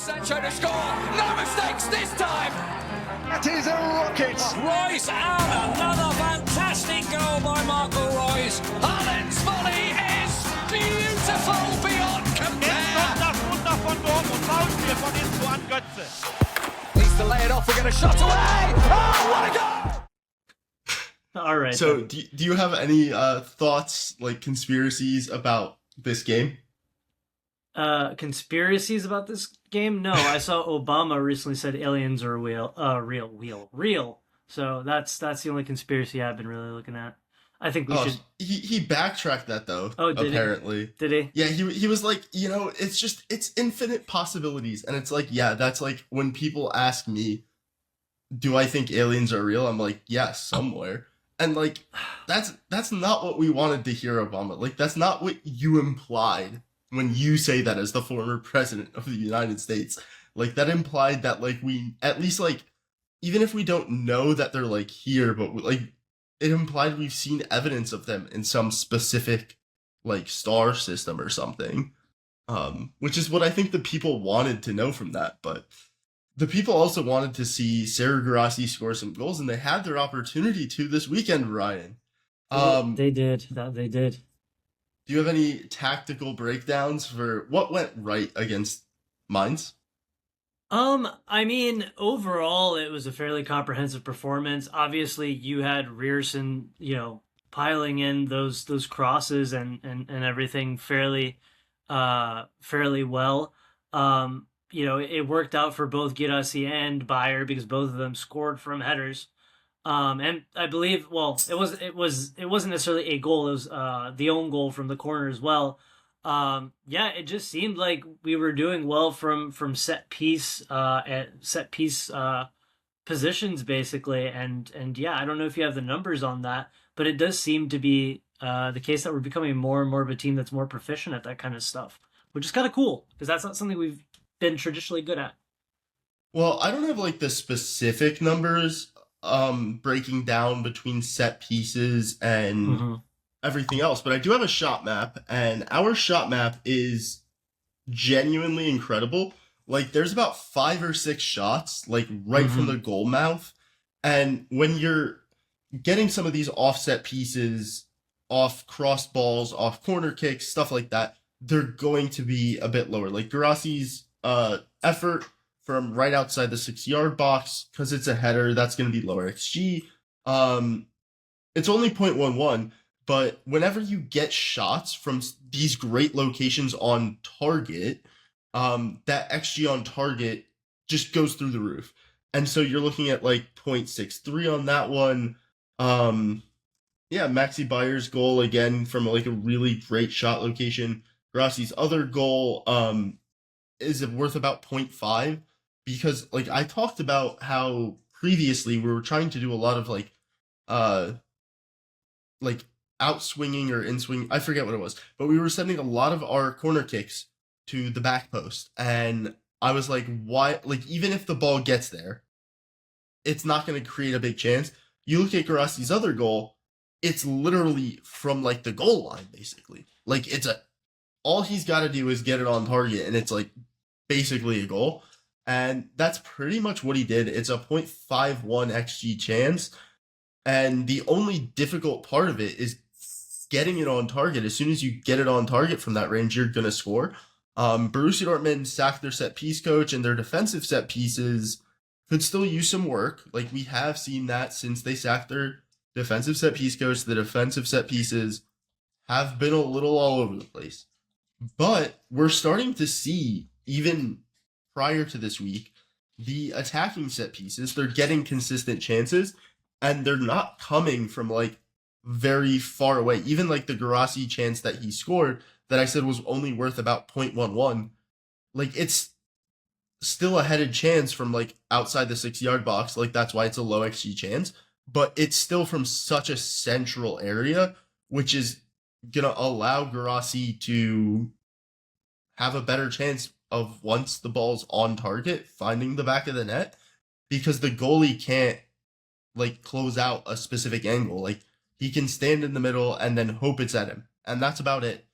Sancho to score. No mistakes this time. That is a rocket. Royce and another fantastic goal by Marco Royce. Haaland's volley is beautiful beyond compare. Jetzt kommt das Wunder von Dortmund. Foulspiel von hinten an Götze. Needs to lay it off. We're going to shot away. Oh, what a goal! All right. So, do you have any thoughts, like conspiracies about this game? Conspiracies about this game? No, I saw Obama recently said aliens are real. So that's the only conspiracy I've been really looking at. I think we should. He backtracked that though. Oh, did apparently. He? Did he? Yeah, he was like, it's infinite possibilities, and it's like, yeah, that's like when people ask me, do I think aliens are real? I'm like, yeah, somewhere. And like, that's not what we wanted to hear, Obama. Like, that's not what you implied when you say that as the former president of the United States. Like, that implied that, like, we, at least, like, even if we don't know that they're, like, here, but, like, it implied we've seen evidence of them in some specific, like, star system or something. Which is what I think the people wanted to know from that, but the people also wanted to see Sergio Guirassy score some goals, and they had their opportunity to this weekend, Ryan. They did. They did. Do you have any tactical breakdowns for what went right against Mainz? I mean, overall, it was a fairly comprehensive performance. Obviously, you had Ryerson, piling in those crosses and everything fairly well. It worked out for both Guirassy and Bayer because both of them scored from headers. And I believe, it wasn't necessarily a goal. It was the own goal from the corner as well. It just seemed like we were doing well from set piece positions basically. And yeah, I don't know if you have the numbers on that, but it does seem to be the case that we're becoming more and more of a team that's more proficient at that kind of stuff, which is kind of cool because that's not something we've been traditionally good at. Well, I don't have like the specific numbers breaking down between set pieces and everything else, but I do have a shot map, and our shot map is genuinely incredible. Like, there's about 5 or 6 shots like right from the goal mouth, and when you're getting some of these offset pieces, off cross balls, off corner kicks, stuff like that, they're going to be a bit lower. Like Guirassy's effort from right outside the 6-yard box, because it's a header, that's going to be lower XG. It's only 0.11, but whenever you get shots from these great locations on target, that XG on target just goes through the roof. And so you're looking at like 0.63 on that one. Maxi Bayer's goal, again, from like a really great shot location. Guirassy's other goal is worth about 0.5, because like I talked about how previously we were trying to do a lot of like outswinging or inswing, I forget what it was, but we were sending a lot of our corner kicks to the back post, and I was like, why, like, even if the ball gets there, it's not going to create a big chance. You look at Guirassy's other goal, it's literally from like the goal line, basically. Like, all he's got to do is get it on target, and it's like basically a goal. And that's pretty much what he did. It's a 0.51 XG chance. And the only difficult part of it is getting it on target. As soon as you get it on target from that range, you're going to score. Borussia Dortmund sacked their set piece coach, and their defensive set pieces could still use some work. Like, we have seen that since they sacked their defensive set piece coach. The defensive set pieces have been a little all over the place. But we're starting to see, even prior to this week, the attacking set pieces, they're getting consistent chances, and they're not coming from like very far away. Even like the Guirassy chance that he scored that I said was only worth about 0.11, like, it's still a headed chance from like outside the 6-yard box. Like, that's why it's a low XG chance, but it's still from such a central area, which is gonna allow Guirassy to have a better chance of, once the ball's on target, finding the back of the net, because the goalie can't like close out a specific angle. Like, he can stand in the middle and then hope it's at him, and that's about it.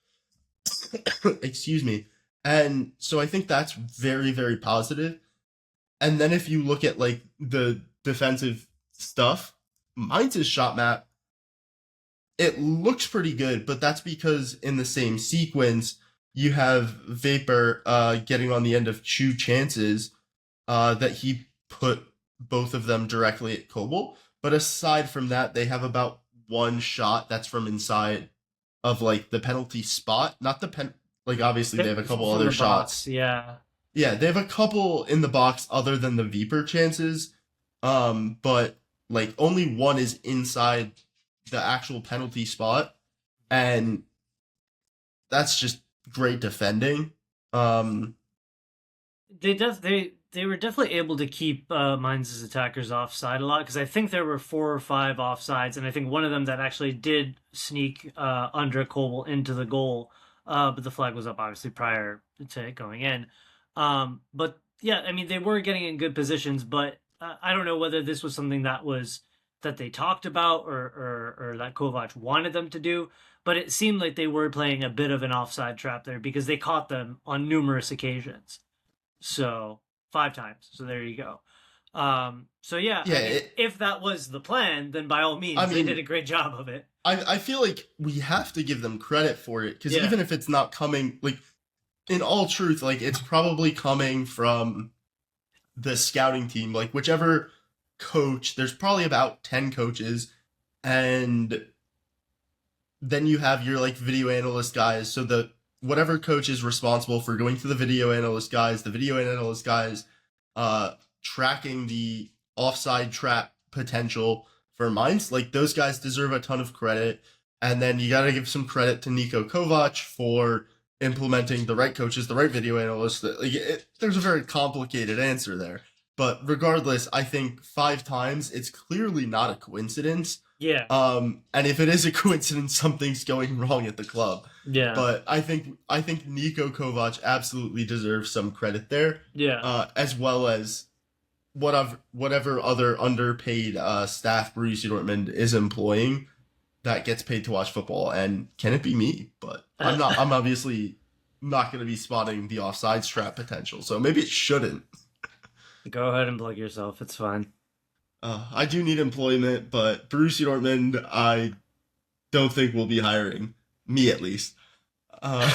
Excuse me. And so I think that's very, very positive. And then if you look at like the defensive stuff, Mainz's shot map, it looks pretty good, but that's because in the same sequence, you have Vapor getting on the end of 2 chances that he put both of them directly at Koble. But aside from that, they have about 1 shot that's from inside of like the penalty spot, not the like obviously they have a couple From other the shots. box, yeah. Yeah, they have a couple in the box other than the Viper chances. But like only 1 is inside the actual penalty spot, and that's just great defending. They were definitely able to keep Mainz's attackers offside a lot, because I think there were 4 or 5 offsides, and I think one of them that actually did sneak under Koble into the goal, but the flag was up obviously prior to it going in. But yeah, I mean they were getting in good positions, but I don't know whether this was something that they talked about or that Kovac wanted them to do. But it seemed like they were playing a bit of an offside trap there, because they caught them on numerous occasions. So 5 times. So there you go. So yeah, Yeah, I mean, if that was the plan, then by all means, they did a great job of it. I feel like we have to give them credit for it, because Yeah. even if it's not coming, like in all truth, like it's probably coming from the scouting team, like whichever coach. There's probably about 10 coaches, and then you have your like video analyst guys. So the whatever coach is responsible for going to the video analyst guys, tracking the offside trap potential for Mainz, like those guys deserve a ton of credit. And then you got to give some credit to Niko Kovac for implementing the right coaches, the right video analysts. There's a very complicated answer there. But regardless, I think 5 times, it's clearly not a coincidence. Yeah. And if it is a coincidence, something's going wrong at the club. Yeah. But I think Niko Kovac absolutely deserves some credit there. Yeah. As well as whatever other underpaid staff Borussia Dortmund is employing that gets paid to watch football. And can it be me? But I'm not. I'm obviously not going to be spotting the offsides trap potential. So maybe it shouldn't. Go ahead and plug yourself. It's fine. I do need employment, but Borussia Dortmund, I don't think will be hiring me, at least. But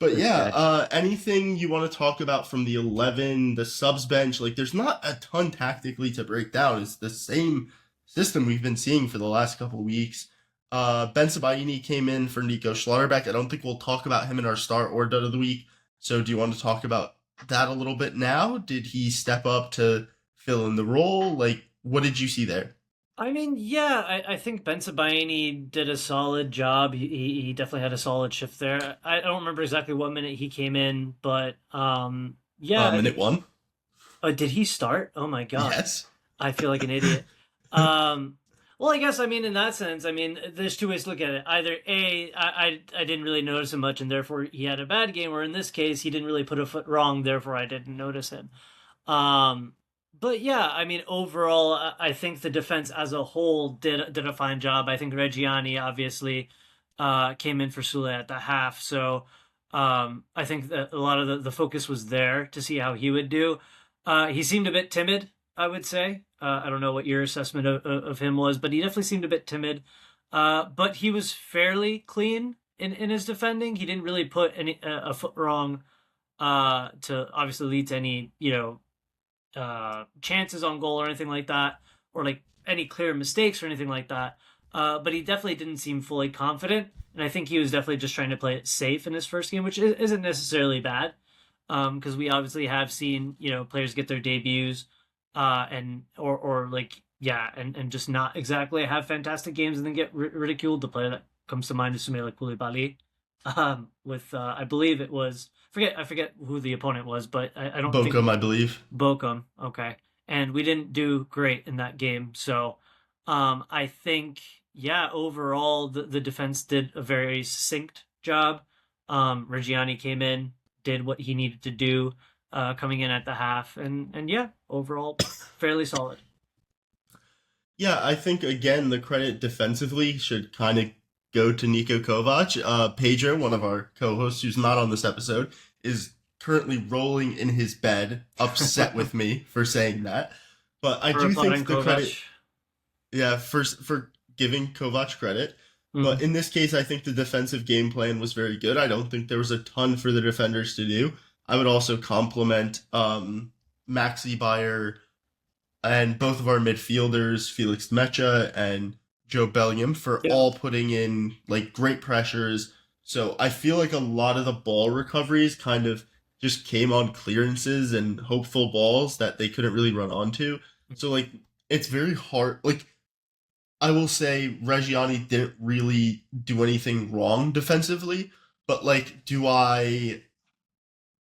yeah, anything you want to talk about from the 11, the subs bench? Like, there's not a ton tactically to break down. It's the same system we've been seeing for the last couple of weeks. Ben Sebaini came in for Nico Schlotterbeck. I don't think we'll talk about him in our star or dud of the week. So do you want to talk about that a little bit now? Did he step up to fill in the role? Like, what did you see there? I mean, yeah, I think Ben Sebaini did a solid job. He definitely had a solid shift there. I don't remember exactly what minute he came in, but yeah. Minute 1. Did he start? Oh my god. Yes. I feel like an idiot. Well, I guess, I mean, in that sense, I mean, there's 2 ways to look at it. Either A, I didn't really notice him much, and therefore he had a bad game, or in this case, he didn't really put a foot wrong, therefore I didn't notice him. But yeah, I mean, overall, I think the defense as a whole did a fine job. I think Reggiani obviously came in for Sule at the half, so I think that a lot of the focus was there to see how he would do. He seemed a bit timid, I would say. I don't know what your assessment of him was, but he definitely seemed a bit timid. But he was fairly clean in his defending. He didn't really put a foot wrong to obviously lead to any, chances on goal or anything like that, or like any clear mistakes or anything like that. But he definitely didn't seem fully confident, and I think he was definitely just trying to play it safe in his first game, which isn't necessarily bad, because we obviously have seen players get their debuts and just not exactly have fantastic games and then get ridiculed. The player that comes to mind is Sumela Koulibaly, with I believe it was I forget who the opponent was, but I don't think Bochum, I believe. Bochum, okay. And we didn't do great in that game. So I think, yeah, overall, the defense did a very succinct job. Reggiani came in, did what he needed to do, coming in at the half. And yeah, overall, fairly solid. Yeah, I think, again, the credit defensively should kind of go to Niko Kovac. Pedro, one of our co-hosts who's not on this episode, is currently rolling in his bed, upset with me for saying that. But I do think the credit, for giving Kovac credit. But in this case, I think the defensive game plan was very good. I don't think there was a ton for the defenders to do. I would also compliment Maxi Bayer and both of our midfielders, Felix Mecha and Joe Bellingham, for all putting in like great pressures. So I feel like a lot of the ball recoveries kind of just came on clearances and hopeful balls that they couldn't really run onto. So like it's very hard. Like I will say Reggiani didn't really do anything wrong defensively, but like do I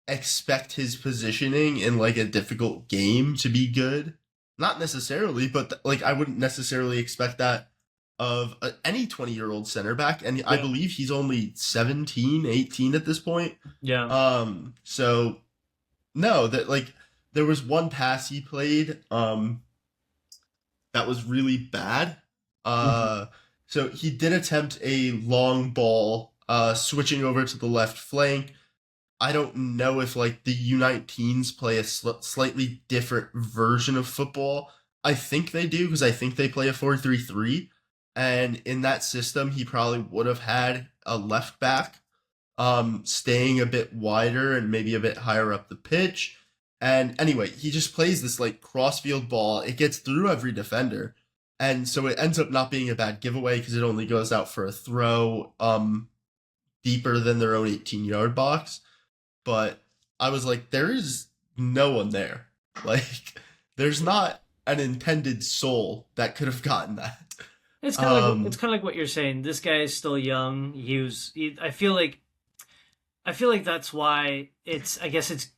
expect his positioning in like a difficult game to be good? Not necessarily, but like I wouldn't necessarily expect that of any 20-year-old center back, and I believe he's only 17, 18 at this point. Yeah. So no, that like there was one pass he played that was really bad. So he did attempt a long ball switching over to the left flank. I don't know if like the U19s play a slightly different version of football. I think they do, because I think they play a 4-3-3. And in that system, he probably would have had a left back staying a bit wider and maybe a bit higher up the pitch. And anyway, he just plays this like crossfield ball. It gets through every defender. And so it ends up not being a bad giveaway because it only goes out for a throw deeper than their own 18-yard box. But I was like, there is no one there. Like, there's not an intended soul that could have gotten that. It's kind of like what you're saying. This guy is still young. I feel like that's why I guess it's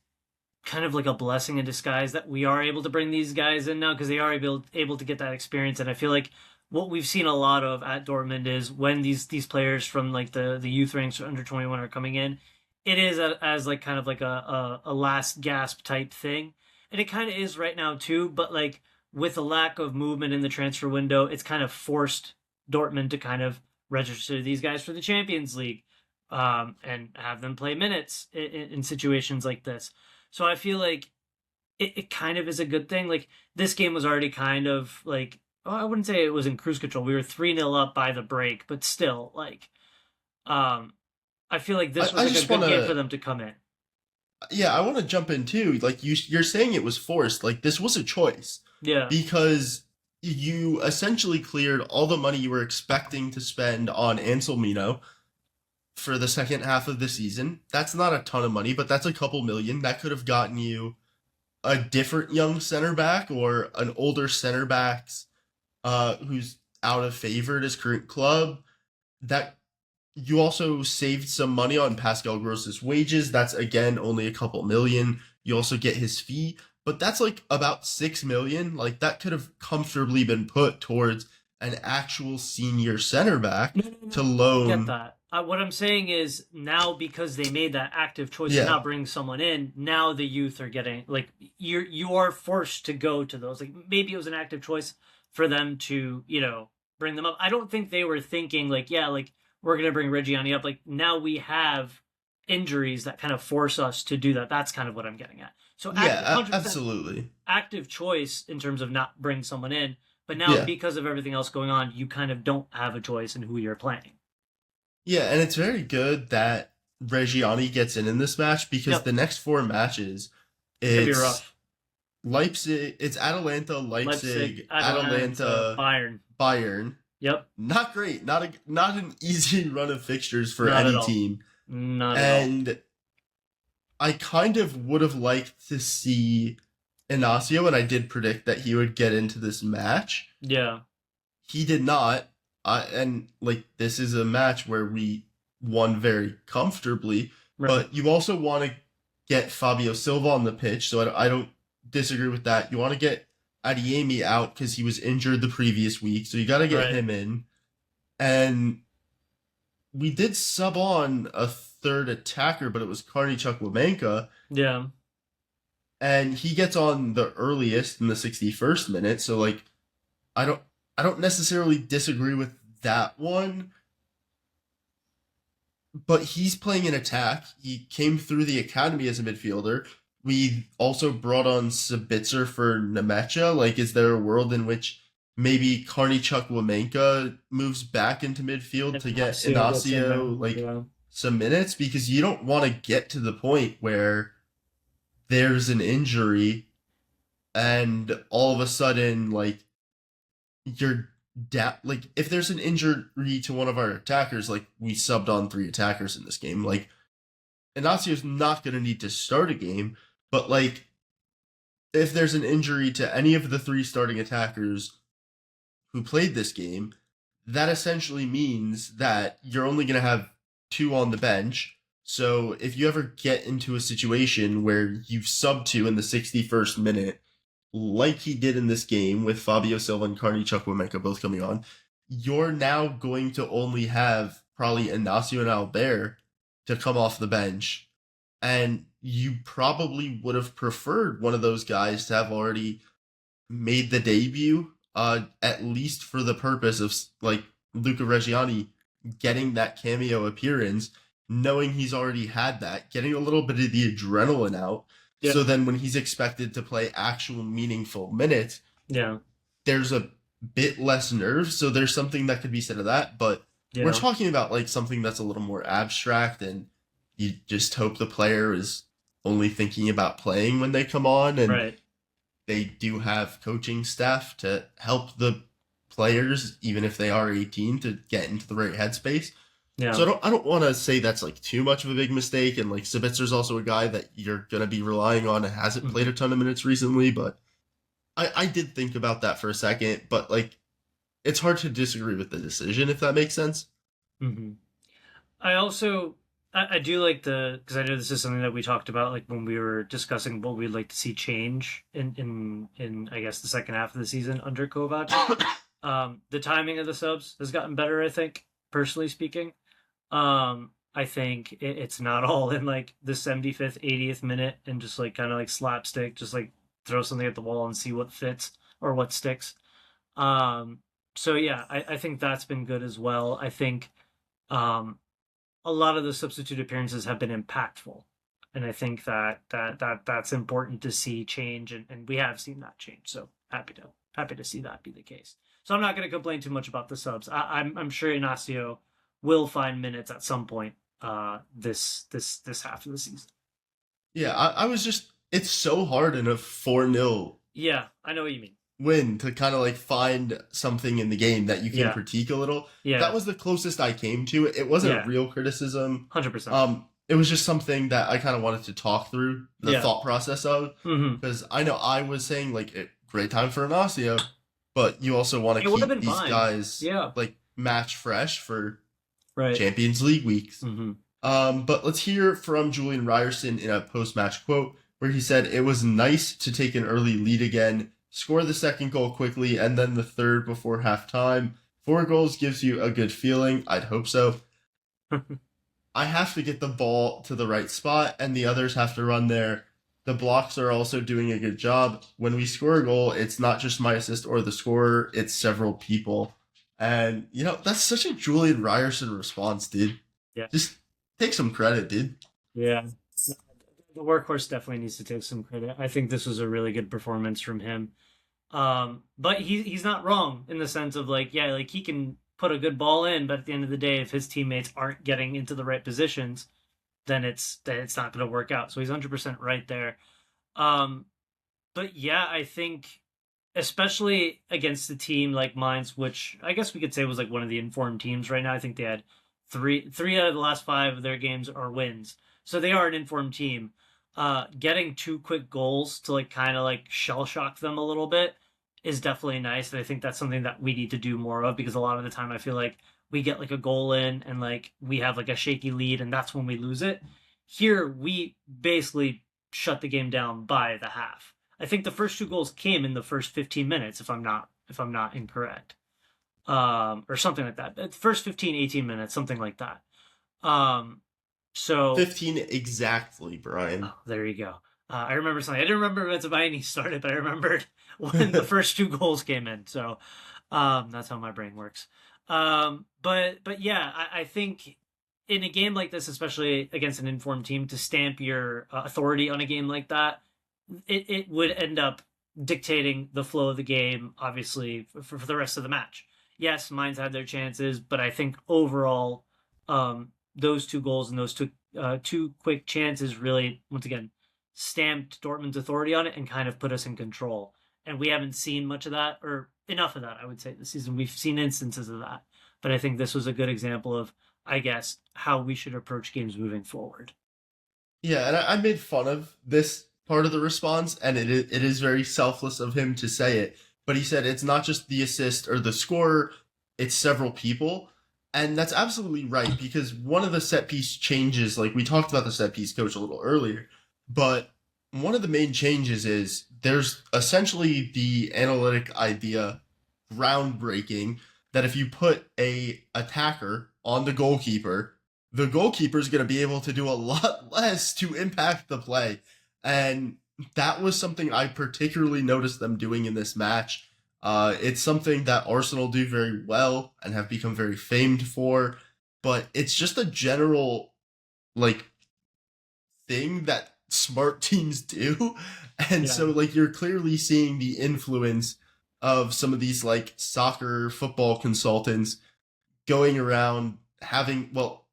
kind of like a blessing in disguise that we are able to bring these guys in now, because they are able to get that experience. And I feel like what we've seen a lot of at Dortmund is when these players from like the youth ranks under 21 are coming in, it is as like kind of like a last gasp type thing. And it kind of is right now too, but like with a lack of movement in the transfer window, it's kind of forced Dortmund to kind of register these guys for the Champions League and have them play minutes in situations like this. So I feel like it kind of is a good thing. Like this game was already kind of like, I wouldn't say it was in cruise control. We were 3-0 up by the break, but still like, I feel like this was a good game for them to come in. Yeah, I want to jump in too. Like you're saying it was forced. Like this was a choice. Yeah. Because you essentially cleared all the money you were expecting to spend on Anselmino for the second half of the season. That's not a ton of money, but that's a couple million. That could have gotten you a different young center back or an older center back who's out of favor at his current club. That you also saved some money on Pascal Gross's wages. That's, again, only a couple million. You also get his fee, but that's like about 6 million. Like that could have comfortably been put towards an actual senior center back to loan. Get that. What I'm saying is now, because they made that active choice to not bring someone in, now the youth are getting like you are forced to go to those. Like maybe it was an active choice for them to, bring them up. I don't think they were thinking like, we're going to bring Reggiani up. Like now we have injuries that kind of force us to do that. That's kind of what I'm getting at. So absolutely. Active choice in terms of not bring someone in. But now because of everything else going on, you kind of don't have a choice in who you're playing. Yeah, and it's very good that Reggiani gets in this match, because the next 4 matches, it's Leipzig, it's Atalanta, Leipzig, Atalanta, Bayern. Yep. Not great. Not an easy run of fixtures for any team. Not at all. And I kind of would have liked to see Inacio, and I did predict that he would get into this match. Yeah. He did not. And like this is a match where we won very comfortably, but you also want to get Fabio Silva on the pitch, so I don't disagree with that. You want to get Adeyemi out because he was injured the previous week, so you got to get him in. And we did sub on a third attacker, but it was Karni Chukwuemeka. Yeah. And he gets on the earliest in the 61st minute, so like I don't necessarily disagree with that one. but he's playing an attack. He came through the academy as a midfielder. We also brought on Sabitzer for Nemecha. Like, is there a world in which maybe Karnichuk Wamenka moves back into midfield to get Inacio some minutes? Because you don't want to get to the point where there's an injury and all of a sudden, like, you're like, if there's an injury to one of our attackers, like, we subbed on 3 attackers in this game, like, Inacio's not going to need to start a game, but, like, if there's an injury to any of the 3 starting attackers who played this game, that essentially means that you're only going to have 2 on the bench. So if you ever get into a situation where you've subbed 2 in the 61st minute, like he did in this game with Fabio Silva and Karnichuk Wamenka both coming on, you're now going to only have probably Inacio and Albert to come off the bench. And you probably would have preferred one of those guys to have already made the debut, at least for the purpose of, like, Luca Reggiani getting that cameo appearance, knowing he's already had that, getting a little bit of the adrenaline out. Yeah. So then when he's expected to play actual meaningful minutes, there's a bit less nerves. So there's something that could be said of that. But we're talking about, like, something that's a little more abstract, and you just hope the player is only thinking about playing when they come on. And they do have coaching staff to help the players, even if they are 18, to get into the right headspace. Yeah. So I don't want to say that's, like, too much of a big mistake. And, like, Sabitzer's also a guy that you're going to be relying on and hasn't played a ton of minutes recently. But I did think about that for a second. But, like, it's hard to disagree with the decision, if that makes sense. Mm-hmm. I do like because I know this is something that we talked about, like, when we were discussing what we'd like to see change in I guess the second half of the season under Kovac. The timing of the subs has gotten better, I think, personally speaking. I think it's not all in, like, the 75th, 80th minute and just, like, kind of like slapstick, just, like, throw something at the wall and see what fits or what sticks. So yeah, I think that's been good as well. I think a lot of the substitute appearances have been impactful, and I think that's important to see change, and we have seen that change. So happy to see that be the case. So I'm not going to complain too much about the subs. I'm sure Inacio will find minutes at some point this half of the season. Yeah, I was just, it's so hard in a 4-0. Yeah, I know what you mean. Win to kind of, like, find something in the game that you can critique a little. Yeah, that was the closest I came to it. It wasn't a real criticism. 100%. It was just something that I kind of wanted to talk through the thought process of, because I know I was saying, like, great time for Inacio, but you also want to keep these guys like match fresh for Champions League weeks. But let's hear from Julian Ryerson in a post-match quote where he said, "It was nice to take an early lead again, score the second goal quickly, and then the third before halftime. 4 goals gives you a good feeling. I'd hope so. I have to get the ball to the right spot, and the others have to run there. The blocks are also doing a good job. When we score a goal, it's not just my assist or the scorer, it's several people." And, you know, that's such a Julian Ryerson response, dude. Yeah. Just take some credit, dude. Yeah. The workhorse definitely needs to take some credit. I think this was a really good performance from him. But he's not wrong in the sense of, like, yeah, like, he can put a good ball in, but at the end of the day, if his teammates aren't getting into the right positions, then it's not going to work out. So he's 100% right there. But yeah, I think especially against a team like Mainz, which I guess we could say was, like, one of the informed teams right now. I think they had three out of the last 5 of their games are wins. So they are an informed team. Getting 2 quick goals to, like, kind of, like, shell shock them a little bit is definitely nice. And I think that's something that we need to do more of, because a lot of the time I feel like we get, like, a goal in and, like, we have, like, a shaky lead, and that's when we lose it. Here, we basically shut the game down by the half. I think the first 2 goals came in the first 15 minutes, if I'm not incorrect. Or something like that. The first 15, 18 minutes, something like that. So 15 exactly, Brian. Oh, there you go. I remember something. I didn't remember when Tabani started, but I remembered when the first 2 goals came in. So that's how my brain works. But yeah, I think in a game like this, especially against an informed team, to stamp your authority on a game like that, it would end up dictating the flow of the game, obviously, for the rest of the match. Yes, Mainz had their chances, but I think overall, those 2 goals and those two quick chances really, once again, stamped Dortmund's authority on it and kind of put us in control. And we haven't seen much of that, or enough of that, I would say, this season. We've seen instances of that. But I think this was a good example of, I guess, how we should approach games moving forward. Yeah, and I made fun of this part of the response, and it is very selfless of him to say it. But he said it's not just the assist or the scorer, it's several people. And that's absolutely right, because one of the set piece changes, like we talked about the set piece coach a little earlier, but one of the main changes is there's essentially the analytic idea, groundbreaking, that if you put a attacker on the goalkeeper is going to be able to do a lot less to impact the play. And that was something I particularly noticed them doing in this match. It's something that Arsenal do very well and have become very famed for, but it's just a general, like, thing that smart teams do. And so, like, you're clearly seeing the influence of some of these, like, soccer, football consultants going around having, well,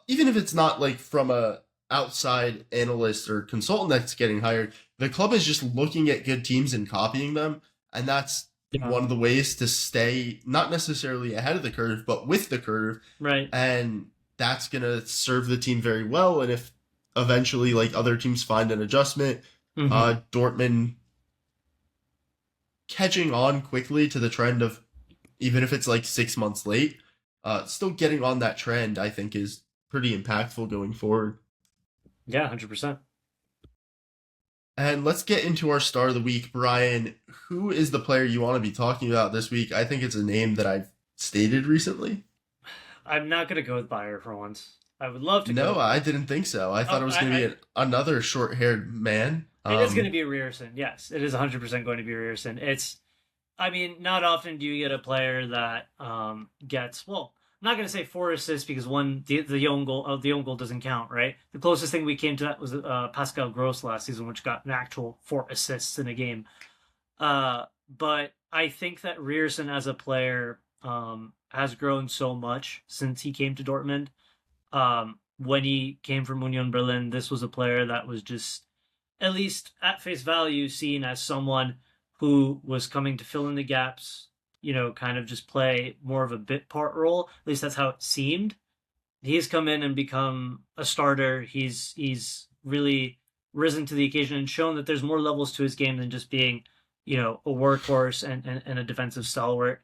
even if it's not, like, from a outside analyst or consultant that's getting hired, the club is just looking at good teams and copying them. And that's one of the ways to stay not necessarily ahead of the curve, but with the curve. Right. And that's going to serve the team very well. And if eventually, like, other teams find an adjustment, Dortmund catching on quickly to the trend of, even if it's like 6 months late, still getting on that trend, I think, is pretty impactful going forward. Yeah, 100%. And let's get into our star of the week. Brian, who is the player you want to be talking about this week? I think it's a name that I've stated recently. I'm not going to go with Bayer for once. I would love to go. No, I didn't think so. I thought it was going to be another short-haired man. It is going to be Ryerson. Yes, it is 100% going to be Ryerson. I mean, not often do you get a player that gets, well, I'm not going to say 4 assists because the own goal doesn't count, right? The closest thing we came to that was Pascal Gross last season, which got an actual 4 assists in a game. But I think that Ryerson as a player has grown so much since he came to Dortmund. When he came from Union Berlin, this was a player that was just, at least at face value, seen as someone who was coming to fill in the gaps, kind of just play more of a bit part role. At least that's how it seemed. He's come in and become a starter. He's really risen to the occasion and shown that there's more levels to his game than just being, a workhorse and a defensive stalwart.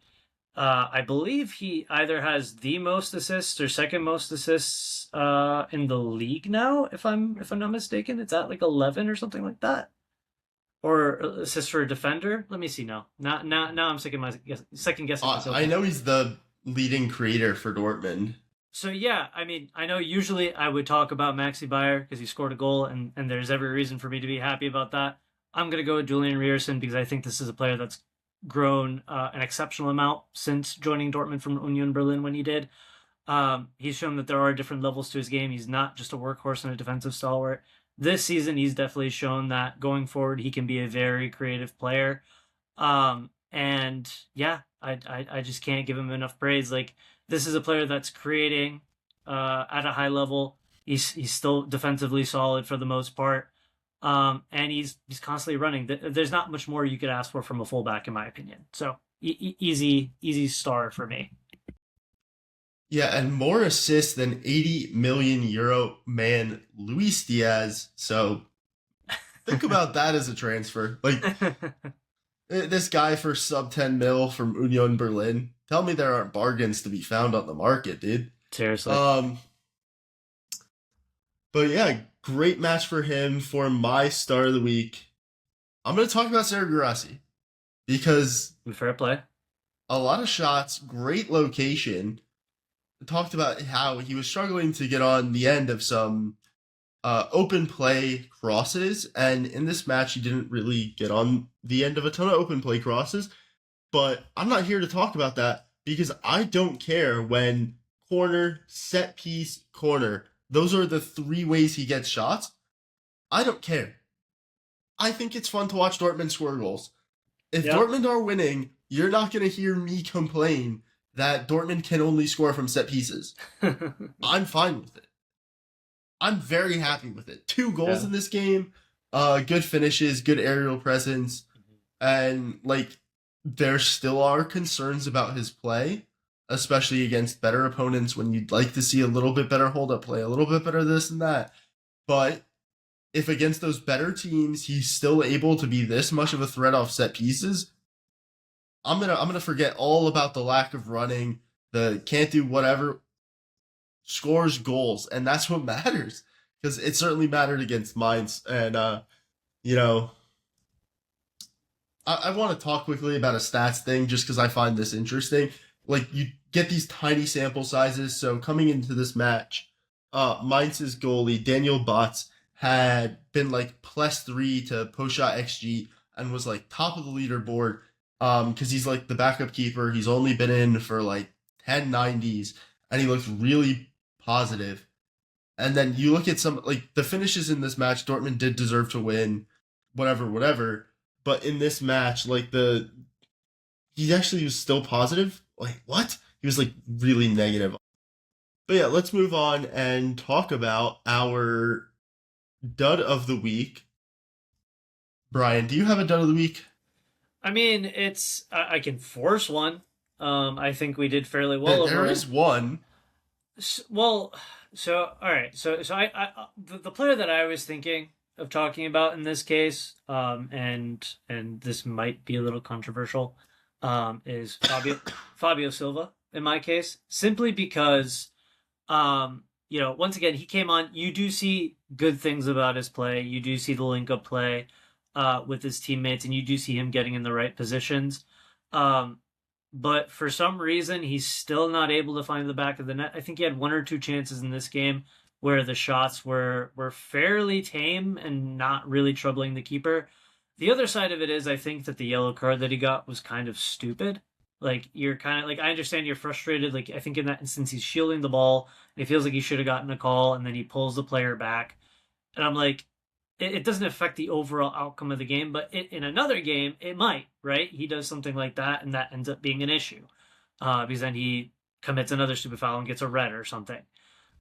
I believe he either has the most assists or second most assists in the league now, if I'm not mistaken. It's at like 11 or something like that. Or assists for a defender. Let me see now. Now I'm second guessing myself. I know he's the leading creator for Dortmund. So yeah, I mean, I know usually I would talk about Maxi Bayer because he scored a goal, and there's every reason for me to be happy about that. I'm gonna go with Julian Ryerson because I think this is a player that's grown an exceptional amount since joining Dortmund from Union Berlin when he did. He's shown that there are different levels to his game. He's not just a workhorse and a defensive stalwart. This season, he's definitely shown that going forward, he can be a very creative player. And yeah, I just can't give him enough praise. Like, this is a player that's creating at a high level. He's still defensively solid for the most part. And he's constantly running. There's not much more you could ask for from a fullback, in my opinion. So easy star for me. Yeah, and more assists than 80 million euro man Luis Diaz. So think about that as a transfer. Like, this guy for sub 10 mil from Union Berlin. Tell me there aren't bargains to be found on the market, dude. Seriously. But yeah, great match for him. For my star of the week, I'm going to talk about Sergio Guirassy because fair play. A lot of shots, great location. Talked about how he was struggling to get on the end of some open play crosses, and in this match he didn't really get on the end of a ton of open play crosses. But I'm not here to talk about that because I don't care when corner, set piece, corner. Those are the 3 ways he gets shots. I don't care. I think it's fun to watch Dortmund score goals. If Dortmund are winning, you're not going to hear me complain that Dortmund can only score from set pieces. I'm fine with it. I'm very happy with it. 2 goals in this game, good finishes, good aerial presence, and like there still are concerns about his play, especially against better opponents when you'd like to see a little bit better hold-up play, a little bit better this and that. But if against those better teams he's still able to be this much of a threat off set pieces, I'm gonna forget all about the lack of running, the can't do whatever. Scores goals, and that's what matters, because it certainly mattered against Mainz. And I want to talk quickly about a stats thing just because I find this interesting. Like, you get these tiny sample sizes, so coming into this match, Mainz's goalie Daniel Botts had been like +3 to post shot XG and was like top of the leaderboard because he's like the backup keeper. He's only been in for like 10 90s, and he looked really positive. And then you look at some like the finishes in this match. Dortmund did deserve to win, whatever. But in this match, like he actually was still positive. Like, what? He was like really negative. But yeah, let's move on and talk about our dud of the week. Brian, do you have a dud of the week? I mean, I can force one. I think we did fairly well. There is one. Well, so all right, so the player that I was thinking of talking about in this case, and this might be a little controversial, is Fabio Silva in my case, simply because, once again he came on. You do see good things about his play. You do see the link up play, with his teammates, and you do see him getting in the right positions. But for some reason, he's still not able to find the back of the net. I think he had 1 or 2 chances in this game where the shots were fairly tame and not really troubling the keeper. The other side of it is I think that the yellow card that he got was kind of stupid. Like, you're kind of like, I understand you're frustrated. Like, I think in that instance, he's shielding the ball. And it feels like he should have gotten a call, and then he pulls the player back. And I'm like, it doesn't affect the overall outcome of the game, but in another game, it might, right? He does something like that, and that ends up being an issue. Because then he commits another stupid foul and gets a red or something.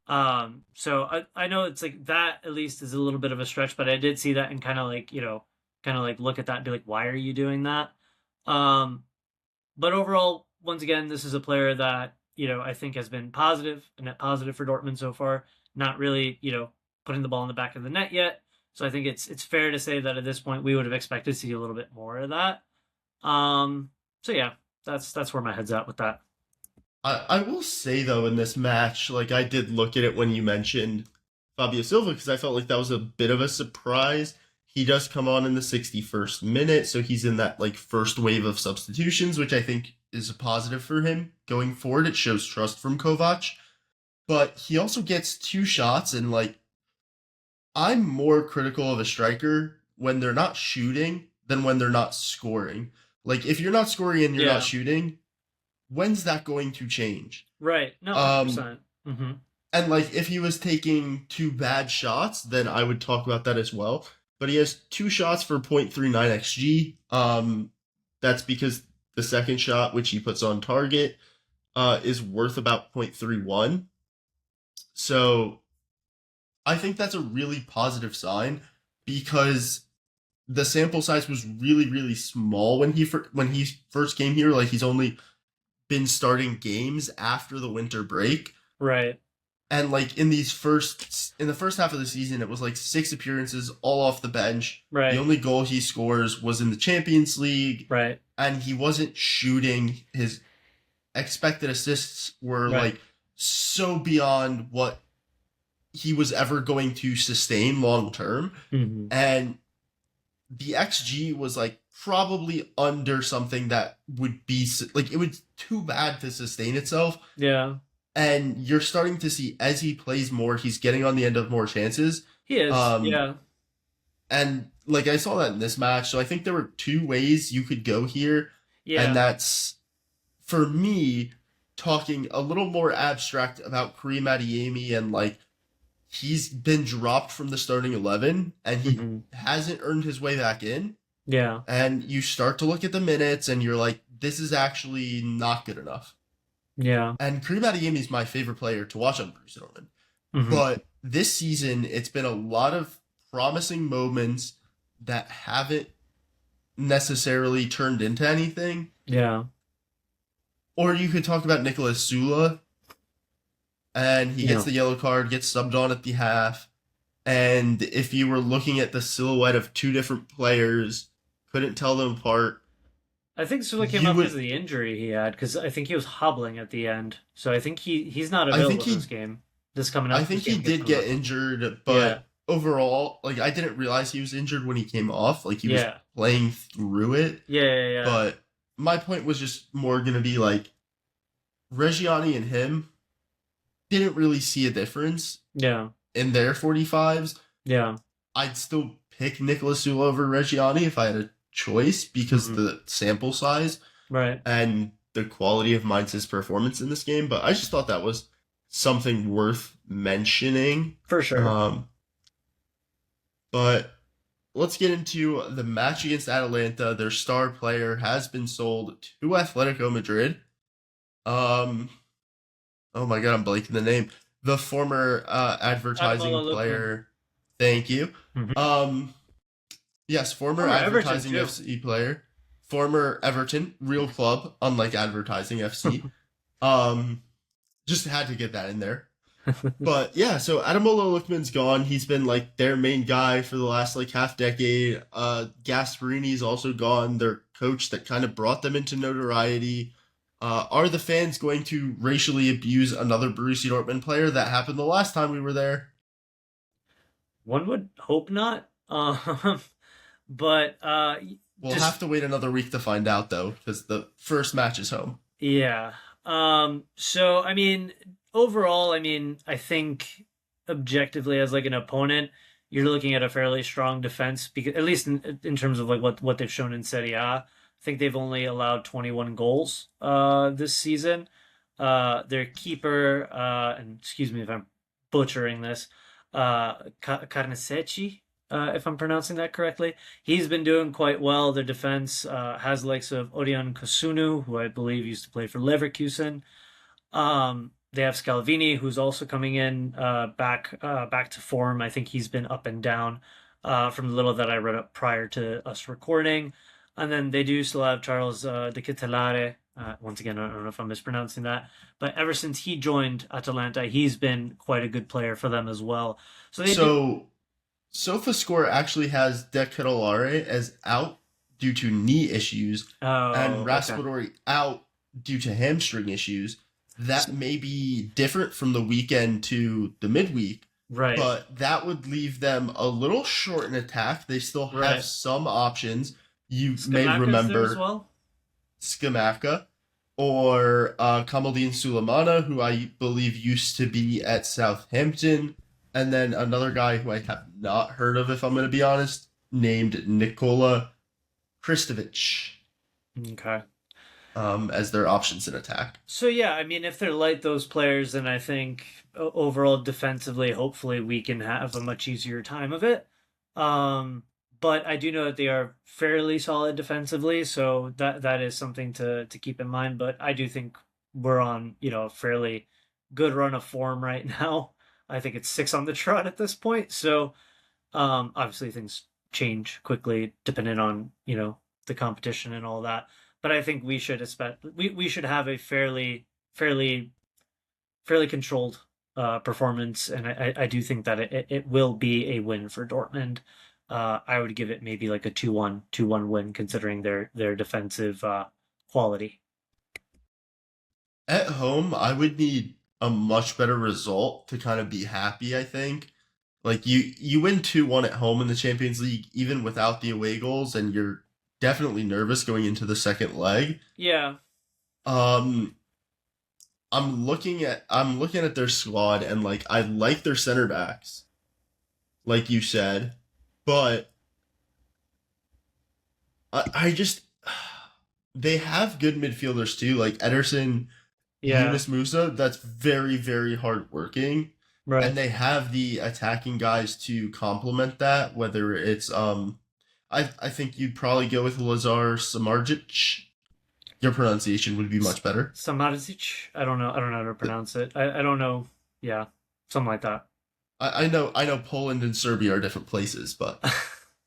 So I know it's like that at least is a little bit of a stretch, but I did see that and kind of like look at that and be like, why are you doing that? But overall, once again, this is a player that, I think has been positive, a net positive for Dortmund so far. Not really, putting the ball in the back of the net yet. So I think it's fair to say that at this point we would have expected to see a little bit more of that. So yeah, that's where my head's at with that. I will say though, in this match, like I did look at it when you mentioned Fabio Silva, because I felt like that was a bit of a surprise. He does come on in the 61st minute, so he's in that like first wave of substitutions, which I think is a positive for him going forward. It shows trust from Kovac. But he also gets 2 shots, and like, I'm more critical of a striker when they're not shooting than when they're not scoring. Like, if you're not scoring and you're not shooting, when's that going to change? Right. No, 100%. And like, if he was taking 2 bad shots, then I would talk about that as well. But he has 2 shots for 0.39 XG. That's because the second shot, which he puts on target, is worth about 0.31. So I think that's a really positive sign, because the sample size was really, really small when he first came here. Like, he's only been starting games after the winter break. Right. And like in the first half of the season, it was like 6 appearances all off the bench. Right. The only goal he scores was in the Champions League. Right. And he wasn't shooting. His expected assists were like so beyond what he was ever going to sustain long term. Mm-hmm. And the XG was like probably under something that would be like, it was too bad to sustain itself. Yeah. And you're starting to see, as he plays more, he's getting on the end of more chances. He is, yeah. And, like, I saw that in this match, so I think there were 2 ways you could go here. Yeah. And that's, for me, talking a little more abstract about Kareem Adeyemi and like he's been dropped from the starting 11 and he hasn't earned his way back in. Yeah. And you start to look at the minutes and you're like, this is actually not good enough. Yeah. And Kareem Adeyemi is my favorite player to watch on Borussia Dortmund. But this season, it's been a lot of promising moments that haven't necessarily turned into anything. Yeah. Or you could talk about Nicolas Sula, and he gets the yellow card, gets subbed on at the half. And if you were looking at the silhouette of two different players, couldn't tell them apart. I think Sula came up because of the injury he had, because I think he was hobbling at the end. So I think he's not available this game. This coming up. I think he did get injured, but overall, like I didn't realize he was injured when he came off. Like he was playing through it. Yeah. But my point was just more going to be like Reggiani and him didn't really see a difference. Yeah. In their 45s. Yeah. I'd still pick Nicolas Sula over Reggiani if I had a choice because the sample size. Right. And the quality of Mainz's performance in this game. But I just thought that was something worth mentioning. For sure. But let's get into the match against Atalanta. Their star player has been sold to Atletico Madrid. Oh my god, I'm blanking the name. The former advertising player. Thank you. Yes, former advertising FC player. Former Everton, real club, unlike advertising FC. Just had to get that in there. But yeah, so Ademola Lookman's gone. He's been like their main guy for the last like half decade. Gasparini's also gone. Their coach that kind of brought them into notoriety. Are the fans going to racially abuse another Borussia Dortmund player? That happened the last time we were there. One would hope not. But we'll have to wait another week to find out though, because the first match is home. Yeah. So I mean, overall, I mean, I think objectively as like an opponent, you're looking at a fairly strong defense, because at least in terms of like what they've shown in Serie A. I think they've only allowed 21 goals this season. Their keeper, and excuse me if I'm butchering this, Carnesecchi, if I'm pronouncing that correctly, he's been doing quite well. Their defense has the likes of Odion Kosunu, who I believe used to play for Leverkusen. They have Scalvini, who's also coming in back to form. I think he's been up and down from the little that I read up prior to us recording. And then they do still have Charles De Ketelaere. Once again, I don't know if I'm mispronouncing that. But ever since he joined Atalanta, he's been quite a good player for them as well. SofaScore actually has De Ketelaere as out due to knee issues and Raspadori out due to hamstring issues. That may be different from the weekend to the midweek. Right. But that would leave them a little short in attack. They still have some options. You may remember Scamacca or Kamaldeen Sulemana, who I believe used to be at Southampton. And then another guy who I have not heard of, if I'm going to be honest, named Nikola Kristovic. Okay. As their options in attack. So yeah, I mean, if they're like those players, then I think overall defensively, hopefully we can have a much easier time of it. But I do know that they are fairly solid defensively, so that is something to keep in mind. But I do think we're on, a fairly good run of form right now. I think it's 6 on the trot at this point. So obviously things change quickly depending on, the competition and all that. But I think we should we should have a fairly controlled performance, and I do think that it will be a win for Dortmund. I would give it maybe like a 2-1 win, considering their defensive quality. At home, I would need a much better result to kind of be happy, I think. Like, you win 2-1 at home in the Champions League, even without the away goals, and you're definitely nervous going into the second leg. Yeah. I'm looking at their squad, and like I like their center backs, like you said, but I just they have good midfielders too. Like Ederson Yeah. Yunus Musa, that's very, very hardworking. Right. And they have the attacking guys to complement that, whether it's I think you'd probably go with Lazar Samardzic. Your pronunciation would be much better. Samardzic? I don't know how to pronounce it. I don't know. Yeah. Something like that. I know Poland and Serbia are different places, but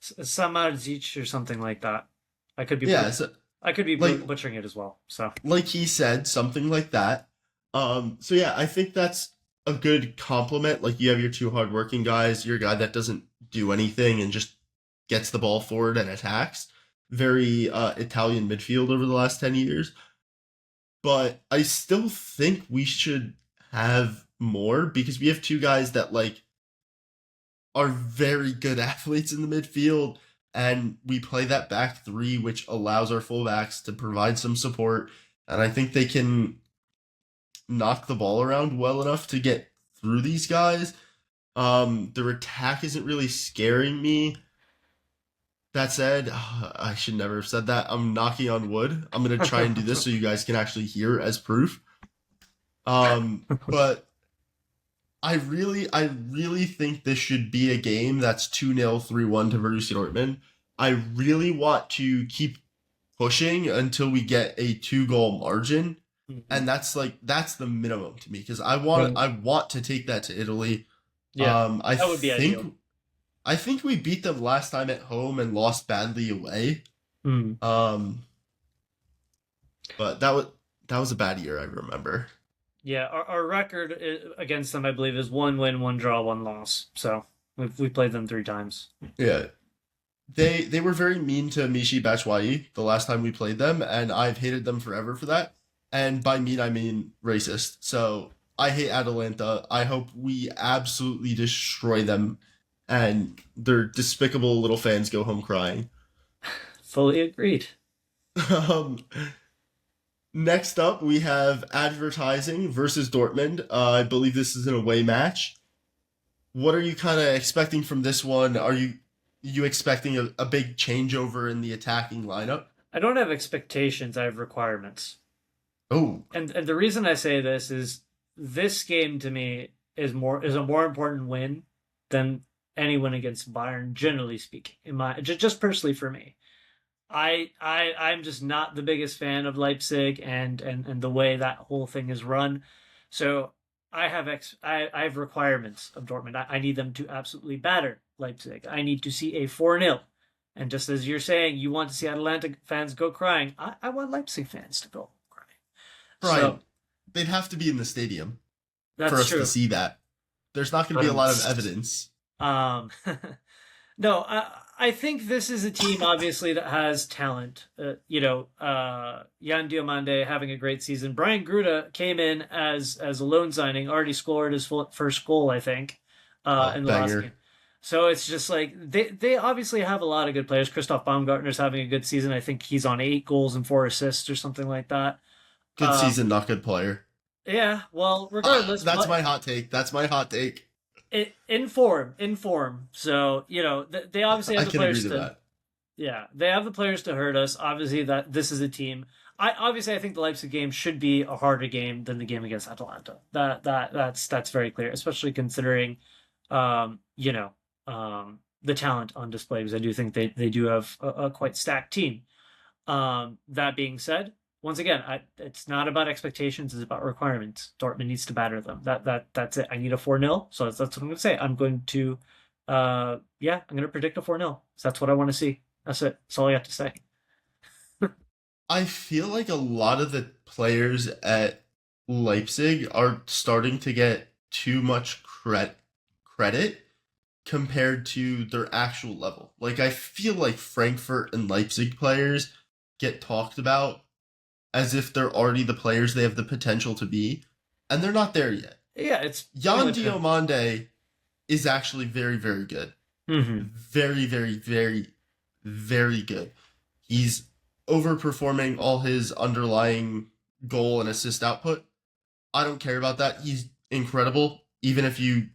Samardzic or something like that. I could be I could be like- butchering it as well. So like he said, something like that. So yeah, I think that's a good compliment. Like, you have your two hardworking guys, your guy that doesn't do anything and just gets the ball forward and attacks. Very Italian midfield over the last 10 years. But I still think we should have more, because we have two guys that like are very good athletes in the midfield, and we play that back three, which allows our fullbacks to provide some support. And I think they can knock the ball around well enough to get through these guys. Their attack isn't really scaring me. That said, I should never have said that. I'm knocking on wood. I'm going to try and do this so you guys can actually hear as proof. But I really think this should be a game that's 2-0, 3-1 to Borussia Dortmund. I really want to keep pushing until we get a 2-goal margin. And that's the minimum to me, because I want to take that to Italy. yeah, that would be ideal. I think we beat them last time at home and lost badly away. Mm. But that was a bad year, I remember. Yeah, our record against them, I believe, is 1 win, 1 draw, 1 loss. So we played them 3 times. Yeah. They were very mean to Michy Batshuayi the last time we played them, and I've hated them forever for that. And by mean, I mean racist. So I hate Atalanta. I hope we absolutely destroy them, and their despicable little fans go home crying. Fully agreed. Next up, we have Advertising versus Dortmund. I believe this is an away match. What are you kind of expecting from this one? Are you expecting a big changeover in the attacking lineup? I don't have expectations. I have requirements. Oh, And the reason I say this is this game to me is a more important win than any win against Bayern, generally speaking. Just personally for me, I'm just not the biggest fan of Leipzig and the way that whole thing is run. So I have requirements of Dortmund. I need them to absolutely batter Leipzig. I need to see a 4-0. And just as you're saying, you want to see Atalanta fans go crying. I want Leipzig fans to go crying. Brian, So, they'd have to be in the stadium that's for us true. to see that. There's not going to be a lot of evidence. No, I think this is a team obviously that has talent. Jan Diomande having a great season. Brian Gruda came in as a loan signing, already scored his first goal, I think, in the last banger. game. So it's just like they obviously have a lot of good players. Christoph Baumgartner's having a good season. I think he's on 8 goals and 4 assists or something like that. Good season, not good player. Yeah, well, regardless, That's my hot take. In form. So they obviously have I the can players agree to to. that. Yeah, they have the players to hurt us. Obviously, that this is a team. I think the Leipzig game should be a harder game than the game against Atalanta. That's very clear, especially considering, the talent on display, because I do think they do have a quite stacked team. That being said, once again, it's not about expectations; it's about requirements. Dortmund needs to batter them. That's it. I need a 4-0, so that's what I'm going to say. I'm going to, I'm going to predict a 4-0. So that's what I want to see. That's it. That's all I have to say. I feel like a lot of the players at Leipzig are starting to get too much credit compared to their actual level. Like, I feel like Frankfurt and Leipzig players get talked about as if they're already the players they have the potential to be, and they're not there yet. Yeah, it's Jan Diomande is actually very, very good. Mm-hmm. Very, very, very, very good. He's overperforming all his underlying goal and assist output. I don't care about that. He's incredible. Even if he